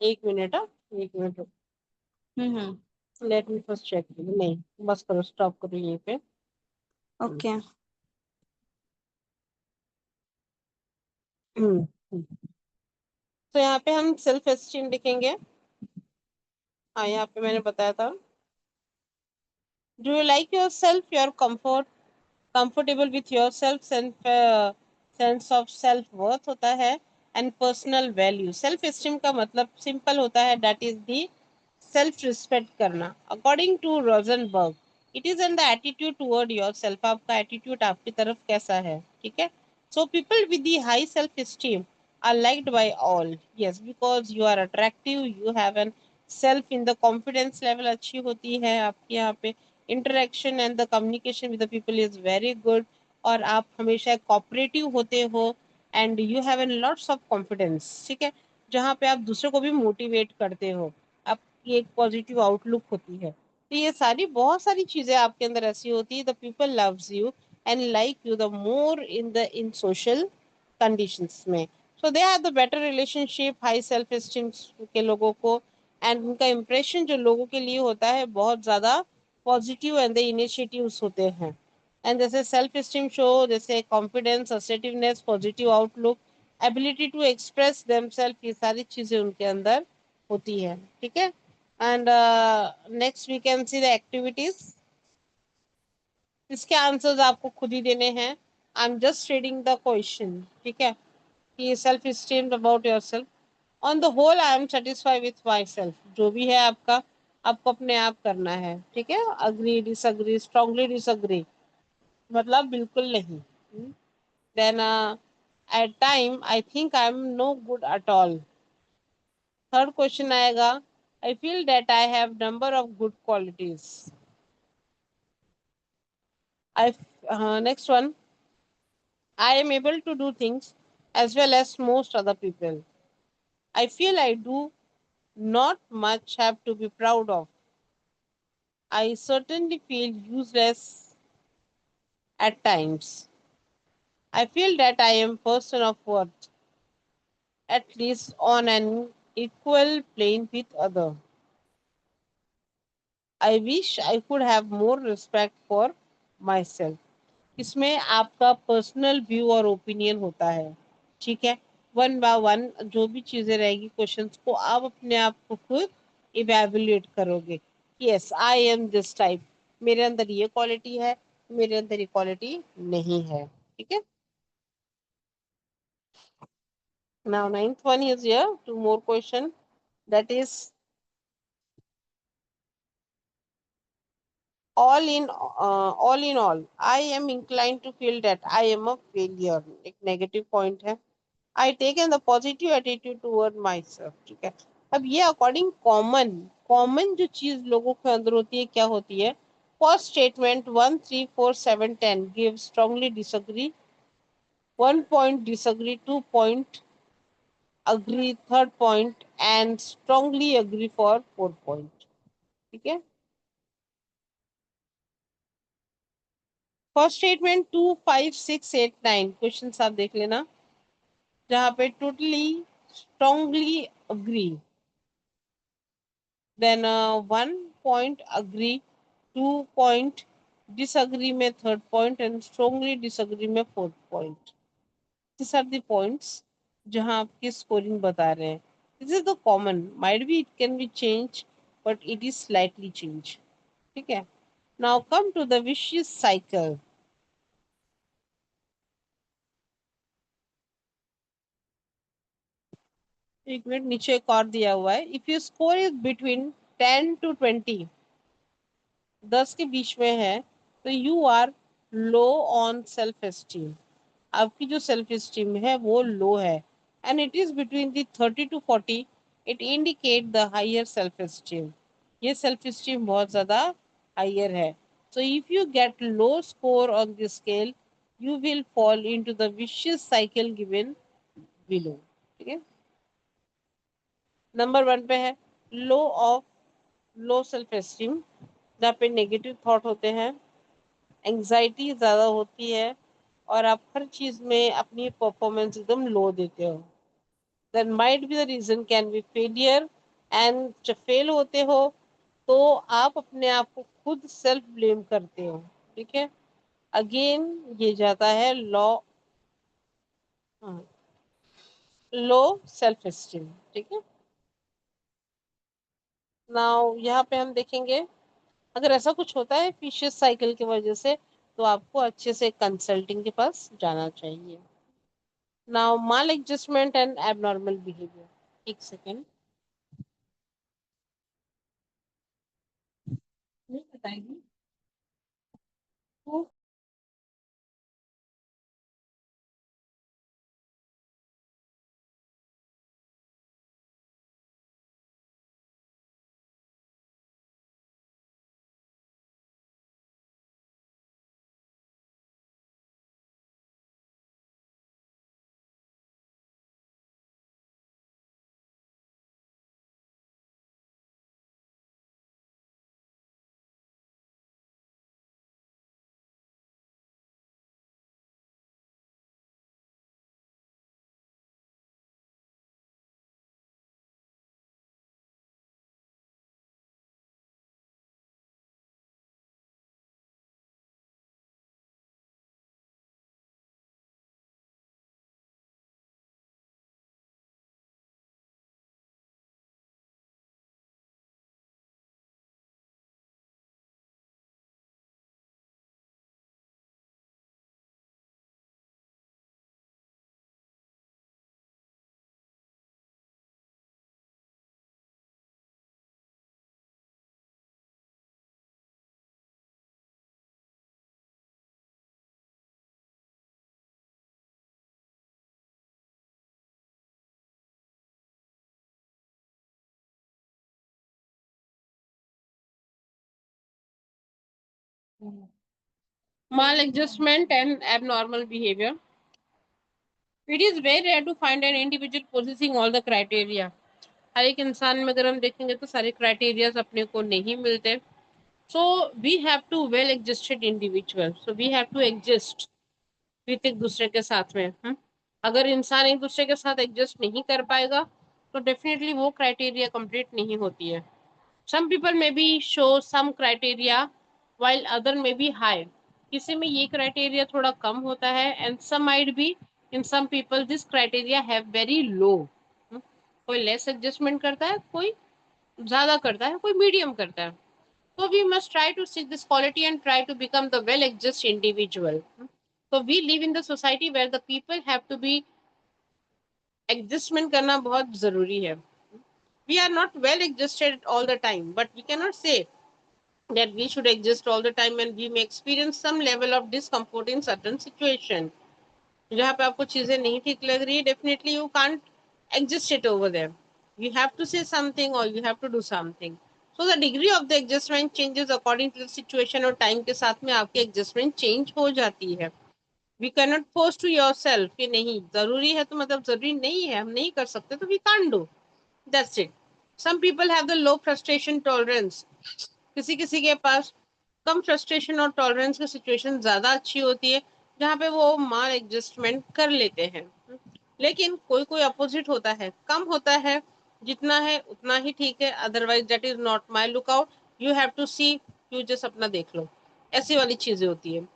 एक minute, एक minute, let me first check. नहीं, बस करो, stop करो यहीं पे. Okay. तो यहाँ पे हम सेल्फ एस्टीम लिखेंगे. हाँ, यहाँ पे मैंने बताया था. Do you like yourself, your comfort, comfortable with yourself, sense of self worth होता है, and personal value. Self esteem का मतलब सिंपल होता है, that is the self respect करना. According to Rosenberg, it is in the attitude toward yourself. आपका attitude आपकी तरफ कैसा है, ठीक है. So people with the high self esteem are liked by all. Yes, because you are attractive, you have an self in the confidence level अच्छी होती है आपकी. यहाँ पे interaction and the communication with the people is very good, और आप हमेशा cooperative होते हो, and you have a lots of confidence. ठीक है, जहाँ पे आप दूसरे को भी मोटिवेट करते हो, आपकी एक पॉजिटिव आउटलुक होती है. तो ये सारी बहुत सारी चीजें आपके अंदर ऐसी होती है. The people loves you and like you the more in social conditions में. So they have the better relationship, high self esteem के लोगों को, एंड उनका इम्प्रेशन जो लोगों के लिए होता है बहुत ज्यादा पॉजिटिव एंड द इनिशिएटिव्स होते हैं. एंड जैसे सेल्फ एस्टीम शो, जैसे confidence, assertiveness, positive outlook, ability to express themselves, ये सारी चीजें उनके अंदर होती है. ठीक है. And next we can see the activities. इसके आंसर्स आपको खुद ही देने हैं. I am just reading the question. ठीक है. He is self-esteemed about yourself. On the whole, I am satisfied with myself. जो भी है आपका, आपको अपने आप करना है. ठीक है. अग्री, डिसअग्री, स्ट्रांगली डिसअग्री, मतलब बिल्कुल नहीं. Then at time I think I am no good at all. Third question आएगा, I feel that I have number of good qualities. Next one, I am able to do things as well as most other people. I feel I do not much have to be proud of. I certainly feel useless at times. I feel that I am person of worth, at least on an equal plane with other. I wish I could have more respect for myself. इसमें आपका personal view और opinion होता है. ठीक है. One by one जो भी चीजें रहेगी क्वेश्चंस को आप अपने आप को खुद इवेल्युएट करोगे. Yes, I am this type, मेरे अंदर ये क्वालिटी है, मेरे अंदर ये क्वालिटी नहीं है. ठीक है. Now ninth one is here, two more question, that is all in all, I am inclined to feel that I am a failure. एक नेगेटिव पॉइंट है. I taken the positive attitude toward myself. ठीक है. अब ये according common common जो चीज लोगों के अंदर होती है क्या होती है? First statement 1 3 4 7 10 give strongly disagree, 1 point disagree, 2 point agree, third point and strongly agree for fourth point. ठीक है, फर्स्ट स्टेटमेंट 2 5 6 8 9 क्वेश्चन आप देख लेना, जहाँ पे totally strongly agree, then 1 point agree, 2 point disagree में third point and strongly disagree में fourth point. This are the points जहां आपकी स्कोरिंग बता रहे हैं। This is the common, might be it can be change but it is slightly change. ठीक है, now come to the vicious cycle. एक minute, नीचे एक और दिया हुआ है, if you score is between 10 to 20, 10 के बीच में है, तो you are low on self esteem, आपकी जो सेल्फ एस्टीम है वो लो है। And it is between the 30 to 40, it indicate the higher self esteem, ये सेल्फ एस्टीम बहुत ज्यादा हायर है। So if you get low score on this scale, you will fall into the vicious cycle given below. ठीक है, number 1 पे है low of low self esteem, जहाँ पे नेगेटिव थॉट होते हैं, एंग्जाइटी ज्यादा होती है, और आप हर चीज में अपनी परफॉर्मेंस एकदम लो देते हो। Then might be the reason can be failure, and जब फेल होते हो तो आप अपने आप को खुद सेल्फ ब्लेम करते हो। ठीक है, अगेन ये जाता है लॉ, लो सेल्फ एस्टीम। ठीक है, नाउ यहाँ पे हम देखेंगे, अगर ऐसा कुछ होता है फिशियस साइकिल की वजह से, तो आपको अच्छे से कंसल्टिंग के पास जाना चाहिए। Now mall adjustment and abnormal behaviour, एक सेकेंड, नहीं बताएगी तो। Maladjustment and abnormal behavior. It is very rare to find an individual possessing all the criteria. हर एक इंसान में अगर हम देखेंगे तो सारे क्राइटेरियाज अपने को नहीं मिलते। So we have to well adjusted individual, so we have to adjust with एक दूसरे के साथ में। अगर इंसान एक दूसरे के साथ एडजस्ट नहीं कर पाएगा तो डेफिनेटली वो क्राइटेरिया कंप्लीट नहीं होती है। Some people may be show some criteria while other may be high. किसी में ये क्राइटेरिया थोड़ा कम होता है, and some might be in some people this criteria have very low. कोई लेस एडजस्टमेंट करता है, कोई ज्यादा करता है, कोई मीडियम करता है। So we must try to seek this quality and try to become the well-adjusted individual. So we live in the society where the people have to be adjustment करना बहुत जरूरी है। We are not well adjusted all the time, but we cannot say that we should adjust all the time, and we may experience some level of discomfort in certain situation. जहाँ पे आपको चीजें नहीं ठीक लग रही है, definitely you can't adjust it over there. You have to say something or you have to do something. So the degree of the adjustment changes according to the situation, और time के साथ में आपकी adjustment change हो जाती है. We cannot force to yourself कि नहीं जरूरी है तो मतलब जरूरी नहीं है, हम नहीं कर सकते तो we can't do. That's it. Some people have the low frustration tolerance. किसी किसी के पास कम फ्रस्ट्रेशन और टॉलरेंस की सिचुएशन ज्यादा अच्छी होती है जहाँ पे वो माल एडजस्टमेंट कर लेते हैं. लेकिन कोई कोई अपोजिट होता है, कम होता है, जितना है उतना ही ठीक है, otherwise that is not my lookout, you have to see, you just अपना देख लो, ऐसी वाली चीजें होती है.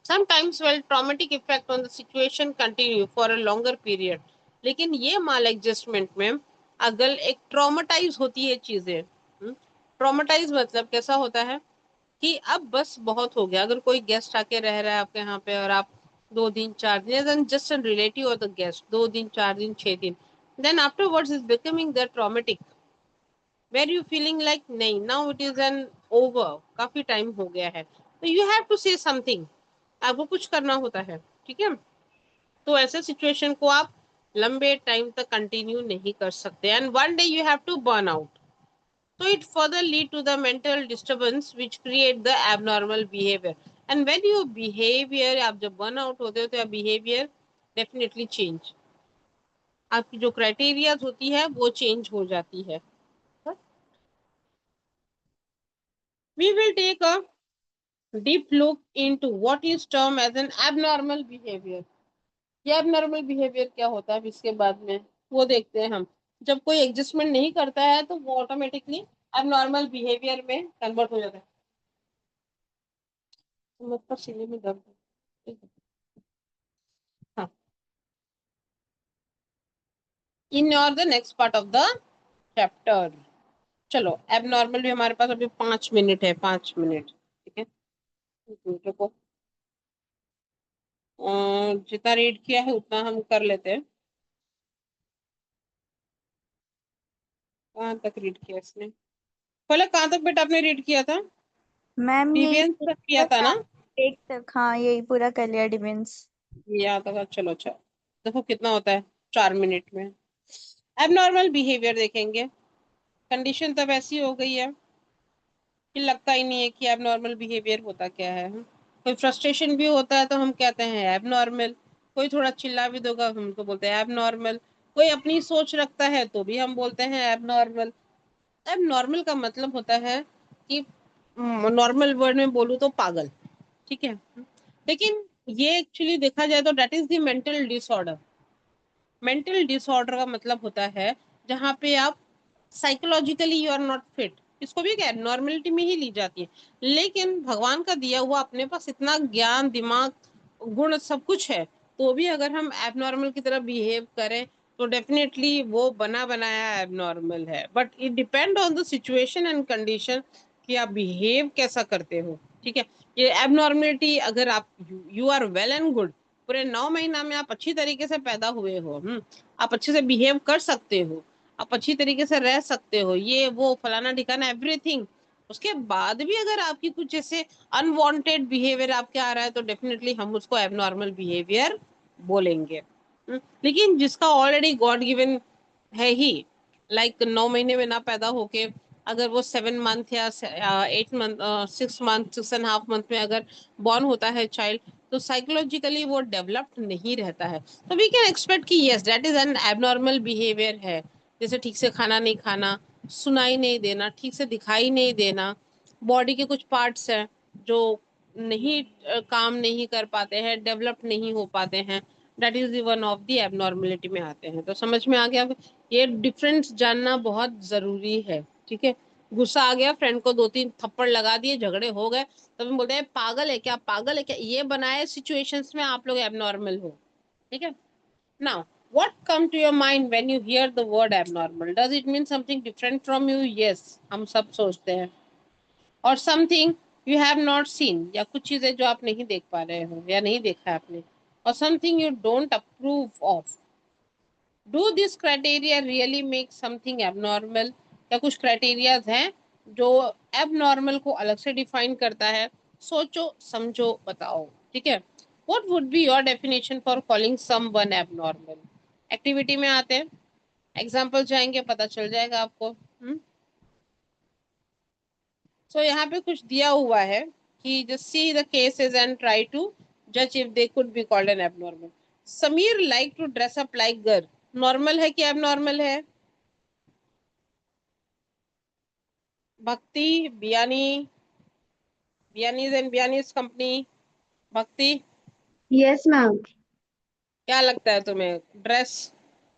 Sometimes well traumatic effect on the situation continue for a longer period. लेकिन ये माल एडजस्टमेंट में अगर एक ट्रॉमेटाइज होती है चीजें, ट्रॉमेटाइज मतलब कैसा होता है कि अब बस बहुत हो गया. अगर कोई गेस्ट आके रह रहा है आपके यहाँ पे और आप 2 दिन 4 दिन जस्ट एन रिलेटिव और द गेस्ट 2 दिन 4 दिन 6 दिन, then afterwards is becoming the traumatic where you feeling like नहीं now it is an over, काफी टाइम हो गया है, तो you have to say something, आपको कुछ करना होता है. ठीक है, तो ऐसे सिचुएशन को आप लंबे टाइम तक कंटिन्यू नहीं कर सकते and one day you have to burn out. So it further lead to the mental disturbance which create the abnormal behavior. And when your behavior, आप जब burn out होते हो तो your behavior definitely change. आपकी जो criteria होती है वो change हो जाती है. We will take a deep look into what is termed as an abnormal behavior. ये abnormal behavior क्या होता है इसके बाद में वो देखते हैं हम. जब कोई एडजस्टमेंट नहीं करता है तो वो ऑटोमेटिकली abnormal behavior में कन्वर्ट हो जाता है. मतलब सीने में दर्द है. हाँ, इन और the next part of the chapter. चलो एबनॉर्मल भी हमारे पास अभी 5 मिनट है, 5 मिनट. ठीक है, देखो जितना रीड किया है उतना हम कर लेते हैं. कहाँ तक रीड किया इसने, पहले कहाँ तक बेटा आपने रीड किया था? मैम यही डिवियंस तक किया था ना? एक तक, हाँ यही पूरा कर लिया डिफेंस. ये आता था. चलो अच्छा, देखो कितना होता है 4 मिनट में. एबनॉर्मल बिहेवियर देखेंगे. कंडीशन तब ऐसी हो गई है कि लगता ही नहीं है कि एबनॉर्मल बिहेवियर होता क्या है. कोई फ्रस्ट्रेशन भी होता है तो हम कहते हैं एबनॉर्मल, कोई थोड़ा चिल्ला भी दोगा हम तो बोलते हैं एबनॉर्मल, कोई अपनी सोच रखता है तो भी हम बोलते हैं एबनॉर्मल. एबनॉर्मल का मतलब होता है कि नॉर्मल वर्ड में बोलूँ तो पागल. ठीक है, लेकिन ये एक्चुअली देखा जाए तो that is the mental disorder. Mental disorder का मतलब होता है जहाँ पे आप psychologically you are not fit. इसको भी क्या नॉर्मलिटी में ही ली जाती है, लेकिन भगवान का दिया हुआ अपने पास इतना ज्ञान दिमाग गुण सब कुछ है तो भी अगर हम एबनॉर्मल की तरह बिहेव करें तो डेफिनेटली वो बना बनाया एबनॉर्मल है. But it depend on the situation and condition कि आप बिहेव कैसा करते हो. ठीक है, ये एबनॉर्मलिटी अगर आप you are well and good, पूरे 9 महीना में आप अच्छी तरीके से पैदा हुए हो, आप अच्छे से बिहेव कर सकते हो, आप अच्छी तरीके से रह सकते हो, ये वो फलाना ठिकाना एवरीथिंग, उसके बाद भी अगर आपकी कुछ ऐसे अनवांटेड बिहेवियर आपके आ रहा है तो डेफिनेटली हम उसको एबनॉर्मल बिहेवियर बोलेंगे. लेकिन जिसका ऑलरेडी गॉड गिवन है ही, लाइक 9 महीने में ना पैदा होके अगर वो 7 मंथ या 8 मंथ 6 मंथ 6.5 मंथ में अगर बॉर्न होता है चाइल्ड, तो साइकोलॉजिकली वो डेवलप्ड नहीं रहता है. तो वी कैन एक्सपेक्ट कि yes that is N abnormal behaviour है. जैसे ठीक से खाना नहीं खाना, सुनाई नहीं देना, ठीक से दिखाई नहीं देना, बॉडी के कुछ पार्ट्स हैं जो नहीं काम नहीं कर पाते हैं, डेवलप नहीं हो पाते हैं, that is one of the abnormality में आते हैं. तो समझ में आ गया, ये डिफरेंस जानना बहुत जरूरी है. ठीक है, गुस्सा आ गया, फ्रेंड को 2-3 थप्पड़ लगा दिए, झगड़े हो गए, तब हम बोलते हैं पागल है क्या, पागल है क्या, ये बनाए सिचुएशंस में आप लोग एबनॉर्मल हो. ठीक है, now what come to your mind when you hear the word abnormal? Does it mean something different from you? Yes, हम सब सोचते हैं. और something you have not seen, या कुछ चीजें जो आप नहीं देख पा रहे हो या नहीं देखा है आपने, और something you don't approve of. Do this criteria really make something abnormal? या कुछ क्राइटेरियाज हैं जो एबनॉर्मल को अलग से डिफाइन करता है? सोचो समझो बताओ. ठीक है, what would be your definition for calling someone abnormal? Activity में आते हैं. एग्जाम्पल जाएंगे पता चल जाएगा आपको। सो यहाँ पे कुछ दिया हुआ है कि just see the cases and try to जज if they could be called an abnormal. Sameer like to dress up like girl, normal है कि एबनॉर्मल है? Bhakti, Biyani, Biyanis and Biyanis company, Bhakti, yes ma'am. क्या लगता है तुम्हें, ड्रेस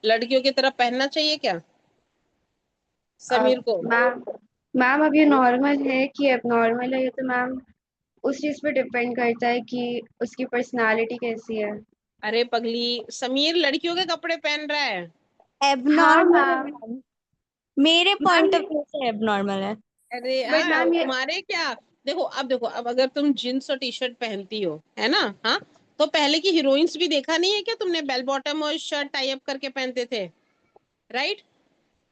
लड़कियों की तरह पहनना चाहिए क्या समीर को? मैम मैम अब ये नॉर्मल है कि एबनॉर्मल है, ये तो मैम उस चीज पे डिपेंड करता है कि उसकी पर्सनालिटी कैसी है। अरे पगली, समीर लड़कियों के कपड़े पहन रहा है। हाँ एबनॉर्मल है मैम। मैम, मेरे मैम पॉइंट ऑफ ये व्यू से एबनॉर्मल है। अरे बट हाँ, मैम ये तुम्हारे क्या, देखो अब, देखो अब अगर तुम जींस और टी शर्ट पहनती हो, है ना, हाँ, तो पहले की हीरोइंस भी देखा नहीं है क्या तुमने, बेल बॉटम और शर्ट टाई अप करके पहनते थे, राइट?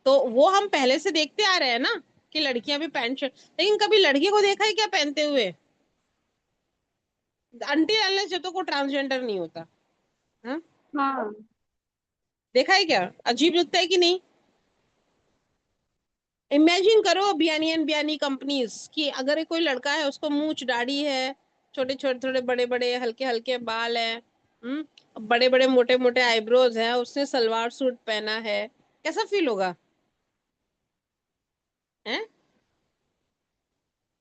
तो वो हम पहले से देखते आ रहे हैं ना कि लड़कियां भी पैंट शर्ट, लेकिन कभी लड़के को देखा है क्या पहनते हुए? अंटी अनलेस जब तक वो ट्रांसजेंडर नहीं होता। हाँ, हाँ देखा है क्या? अजीब लगता है कि नहीं? इमेजिन करो बियानी एंड बियानी कंपनीज की, अगर कोई लड़का है उसको मूंछ दाढ़ी है, छोटे छोटे थोड़े बड़े बड़े हल्के हल्के बाल है, बड़े बड़े मोटे मोटे आईब्रोज है, उसने सलवार सूट पहना है, कैसा फील होगा? हैं?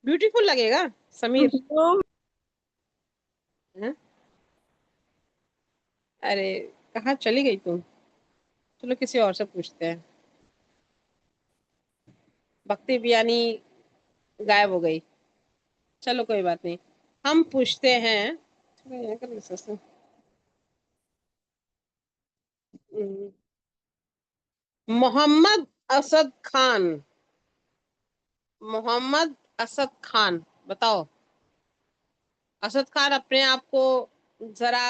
ब्यूटीफुल लगेगा समीर? तो हैं? अरे कहाँ चली गई तुम? चलो किसी और से पूछते हैं। भक्ति बियानी गायब हो गई। चलो कोई बात नहीं, हम पूछते हैं। थोड़ा यहाँ कर ले सस्ता। हम्म, मोहम्मद असद खान, मोहम्मद असद खान, बताओ। असद खान अपने आप को जरा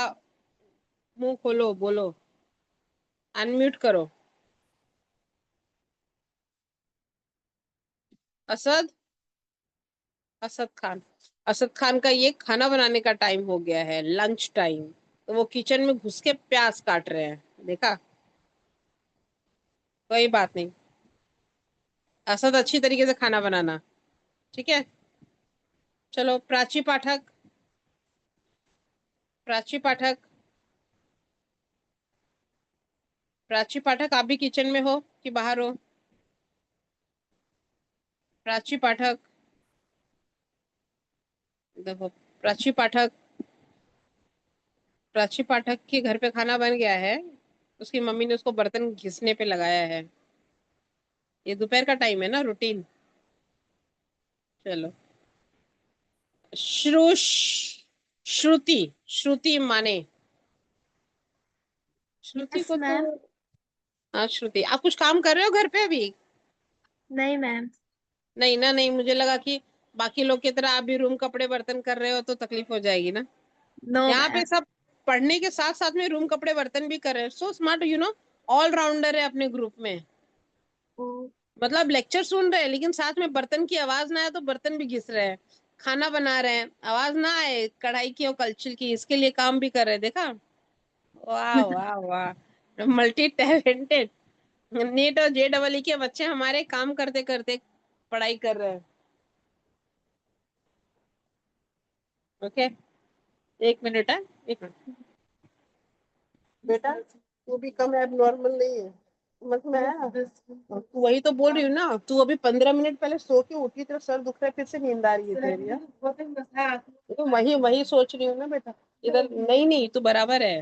मुंह खोलो, बोलो, अनम्यूट करो। असद, असद खान, असद खान का ये खाना बनाने का टाइम हो गया है, लंच टाइम, तो वो किचन में घुस के प्याज काट रहे हैं, देखा? कोई बात नहीं, असद अच्छी तरीके से खाना बनाना, ठीक है? चलो प्राची पाठक, प्राची पाठक, प्राची पाठक, आप भी किचन में हो कि बाहर हो? प्राची पाठक, देखो, प्राची पाठक, प्राची पाठक के घर पे खाना बन गया है, उसकी मम्मी ने उसको बर्तन घिसने पे लगाया है। ये दोपहर का टाइम है ना, रूटीन। चलो, श्रुष, श्रुति, श्रुति माने, श्रुति यस को तो, मैम। हाँ श्रुति, आप कुछ काम कर रहे हो घर पे अभी? नहीं मैम। नहीं ना, नहीं, मुझे लगा कि बाकी लोग की तरह आप भी रूम कपड़े बर्तन कर रहे हो तो तकलीफ हो जाएगी ना। नो यहाँ पे मैम। सब पढ़ने के साथ साथ में रूम कपड़े बर्तन भी कर रहे हैं, सो स्मार्ट, ऑल राउंडर है अपने ग्रुप में। मतलब लेक्चर सुन रहे हैं लेकिन साथ में बर्तन की आवाज ना आए तो बर्तन भी घिस रहे हैं, खाना बना रहे हैं, आवाज ना आए कढ़ाई की और कलछिल की, इसके लिए काम भी कर रहे हैं, देखा? वाह वाह वाह, मल्टी टैलेंटेड। नीट और जे डबल ई के बच्चे हमारे काम करते करते पढ़ाई कर रहे हैं। ओके, एक मिनट है, एक मिनट बेटा, तू भी कम एबनॉर्मल नहीं है, समझ में आया? तू वही तो बोल रही हूँ ना, तू अभी 15 मिनट पहले सो के उठी, तेरा सर दुख रहा है, फिर से नींद आ रही है तेरी, हाँ? तो वही वही सोच रही हूँ ना बेटा, इधर नहीं, नहीं तू बराबर है।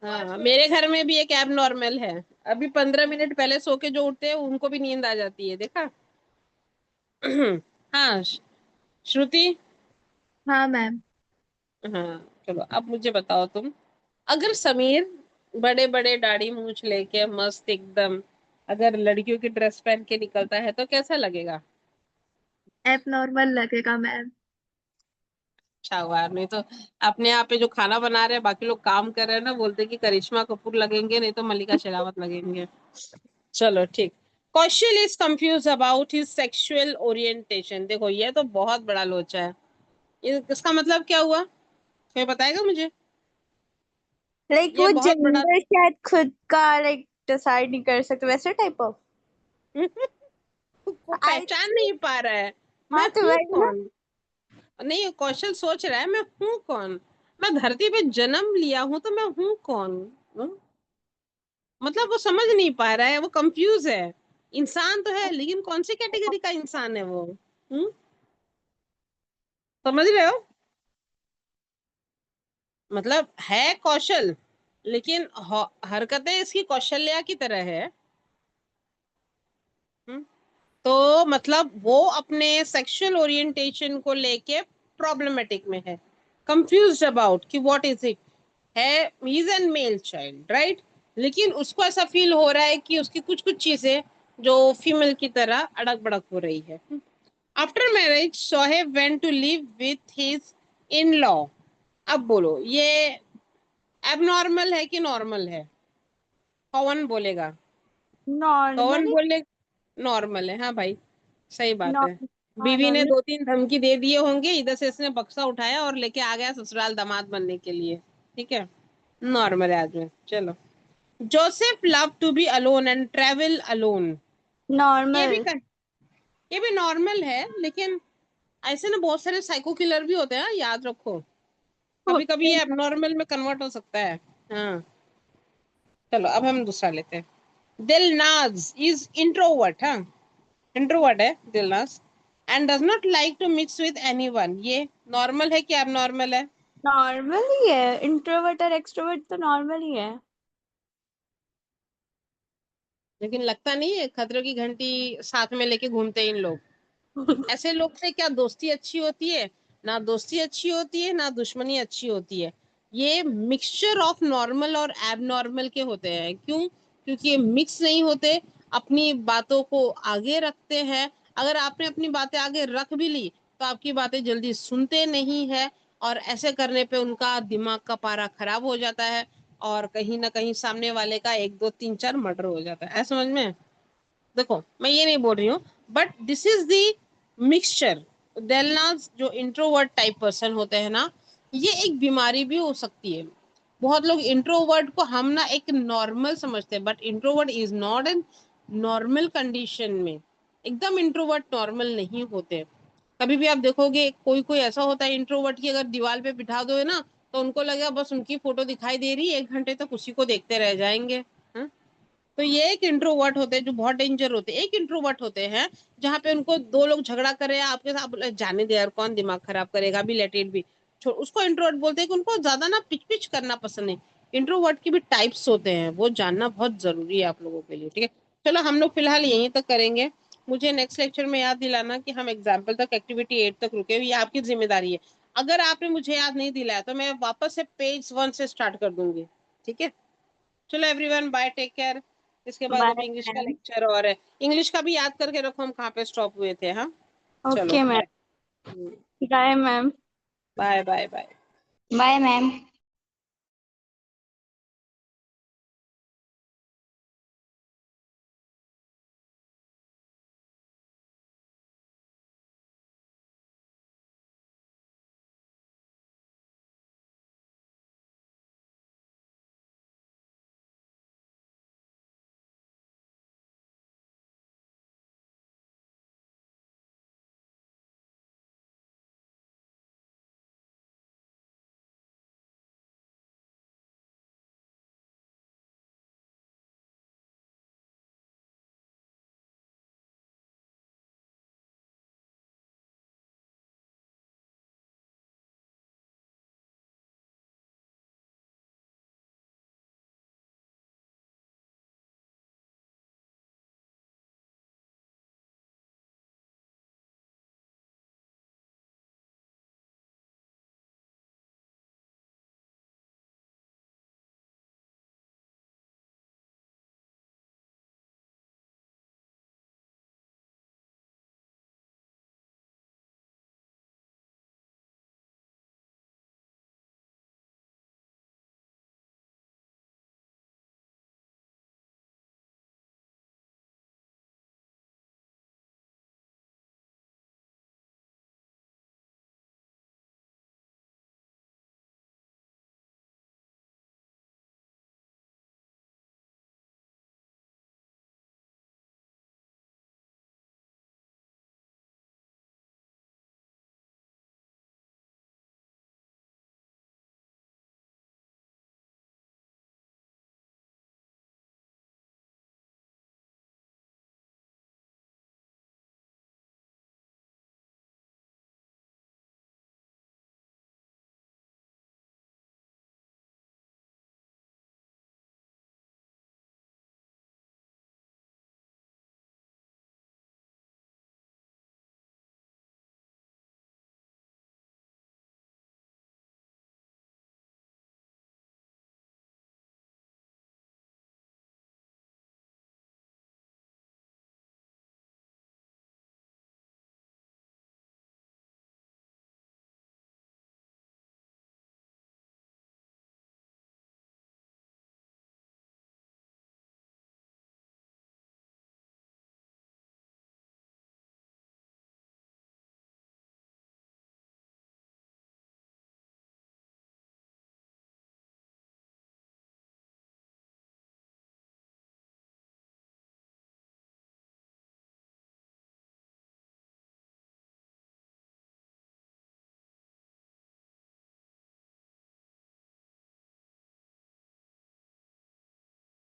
हाँ, मेरे घर में भी एक एब नॉर्मल है, अभी 15 मिनट पहले सो के जो उठते हैं उनको भी नींद आ जाती है, देखा? हाँ, श्रुति। हाँ मैम। हाँ, चलो अब मुझे बताओ तुम, अगर समीर बड़े बड़े दाढ़ी मूंछ लेके मस्त एकदम अगर लड़कियों की ड्रेस पहन के निकलता है तो कैसा लगेगा? एब नॉर्मल लगेगा मैम। अच्छा हुआ, नहीं तो अपने यहाँ पे जो खाना बना रहे हैं बाकी लोग काम कर रहे हैं ना, बोलते कि करिश्मा कपूर लगेंगे नहीं तो मल्लिका शेरावत लगेंगे। चलो ठीक। Kaushal is confuse about his sexual orientation, देखो ये तो बहुत बड़ा लोचा है, ये इसका मतलब क्या हुआ, कोई बताएगा मुझे? लाइक ये वो बहुत बड़ा, जेंडर शायद खुद का लाइक डिसाइड नहीं कर सकते, वैसे टाइप ऑफ। को पहचान नहीं पा रहा है मैं हाँ तो हूँ वही ना। कौन। नहीं, क्वेश्चन सोच रहा है मैं हूँ कौन। मैं धरती पे जन्म लिया हूँ तो मैं हूँ कौन। हम्म? मतलब वो समझ नहीं पा रहा है, वो कंफ्यूज है। इंसान तो है लेकिन कौन सी कैटेगरी का इंसान है वो। हम्म? समझ रहे हो। मतलब है कौशल, लेकिन हरकतें इसकी कौशल्या की तरह है। हम्म? तो मतलब वो अपने सेक्सुअल ओरिएंटेशन को लेके प्रॉब्लमेटिक में है, कंफ्यूज्ड अबाउट कि व्हाट इज इट है। He is an male child, right. लेकिन उसको ऐसा फील हो रहा है कि उसकी कुछ कुछ चीजें जो फीमेल की तरह अड़क बड़क हो रही है। After marriage Sohaib went to live with his in law. अब बोलो ये एबनॉर्मल है कि नॉर्मल है। कौन बोलेगा। कौन नॉर्मली। बोले। नॉर्मल है, हाँ भाई, सही बात है। हाँ बीवी ने नॉर्मली। 2-3 धमकी दे दिए होंगे, इधर से इसने बक्सा उठाया और लेके आ गया ससुराल दामाद बनने के लिए। ठीक है, नॉर्मल है आदमी। चलो। Joseph love to be alone and travel alone. ये भी नॉर्मल। कर, ये भी नॉर्मल है, लेकिन ऐसे ना बहुत सारे साइको किलर भी होते हैं, याद रखो। कभी कभी ये एबनॉर्मल में कन्वर्ट हो सकता है। हाँ। चलो अब हम दूसरा लेते हैं। Dilnaz is introvert. हाँ, इंट्रोवर्ट है Dilnaz and does not like to mix with anyone. ये नॉर्मल है कि एबनॉर्मल है। नॉर्मल ही है, इंट्रोवर्ट और एक्सट्रोवर्ट तो नॉर्मल ही है। लेकिन लगता नहीं है खतरों की घंटी साथ में लेके घूमते हैं इन लोग। ऐसे लोग से क्या दोस्ती अच्छी होती है। ना दोस्ती अच्छी होती है ना दुश्मनी अच्छी होती है। ये मिक्सचर ऑफ नॉर्मल और एबनॉर्मल के होते हैं। क्यों? क्योंकि ये मिक्स नहीं होते, अपनी बातों को आगे रखते हैं। अगर आपने अपनी बातें आगे रख भी ली तो आपकी बातें जल्दी सुनते नहीं है, और ऐसे करने पे उनका दिमाग का पारा खराब हो जाता है, और कहीं ना कहीं सामने वाले का 1 2 3 4 मर्डर हो जाता है। ऐसा समझ में। देखो मैं ये नहीं बोल रही हूँ, but this is the mixture. Delnaz जो इंट्रोवर्ट टाइप पर्सन होते हैं ना, ये एक बीमारी भी हो सकती है। बहुत लोग इंट्रोवर्ट को हम ना एक नॉर्मल समझते हैं, but introvert is not an normal condition में। एकदम इंट्रोवर्ट नॉर्मल नहीं होते। कभी भी आप देखोगे कोई कोई ऐसा होता है इंट्रोवर्ट की, अगर दीवार पे बिठा दो है ना, तो उनको लगेगा बस उनकी फोटो दिखाई दे रही है, 1 घंटे तक उसी को देखते रह जाएंगे। हाँ? तो ये एक इंट्रोवर्ट होते हैं जो बहुत डेंजर होते हैं। एक इंट्रोवर्ट होते हैं जहाँ पे उनको 2 लोग झगड़ा करे आपके साथ, बोले, जाने दे यार, कौन दिमाग खराब करेगा, भी लेट इट भी। उसको इंट्रोवर्ट बोलते हैं कि उनको ज्यादा ना पिच पिच करना पसंद है। इंट्रोवर्ट की भी टाइप्स होते हैं, वो जानना बहुत जरूरी है आप लोगों के लिए। ठीक है, चलो हम लोग फिलहाल यहीं तक करेंगे। मुझे नेक्स्ट लेक्चर में याद दिलाना कि हम एग्जाम्पल तक, एक्टिविटी 8 तक रुके। ये आपकी जिम्मेदारी है। अगर आपने मुझे याद नहीं दिलाया तो मैं वापस से पेज 1 से स्टार्ट कर दूंगी। ठीक है, चलो एवरीवन, बाय, टेक केयर। इसके बाद बाय अभी इंग्लिश का मैम। लेक्चर और है। इंग्लिश का भी याद करके रखो हम कहाँ पे स्टॉप हुए थे। हाँ, चलो okay ma'am. Bye. Bye ma'am. Bye bye bye. Bye ma'am.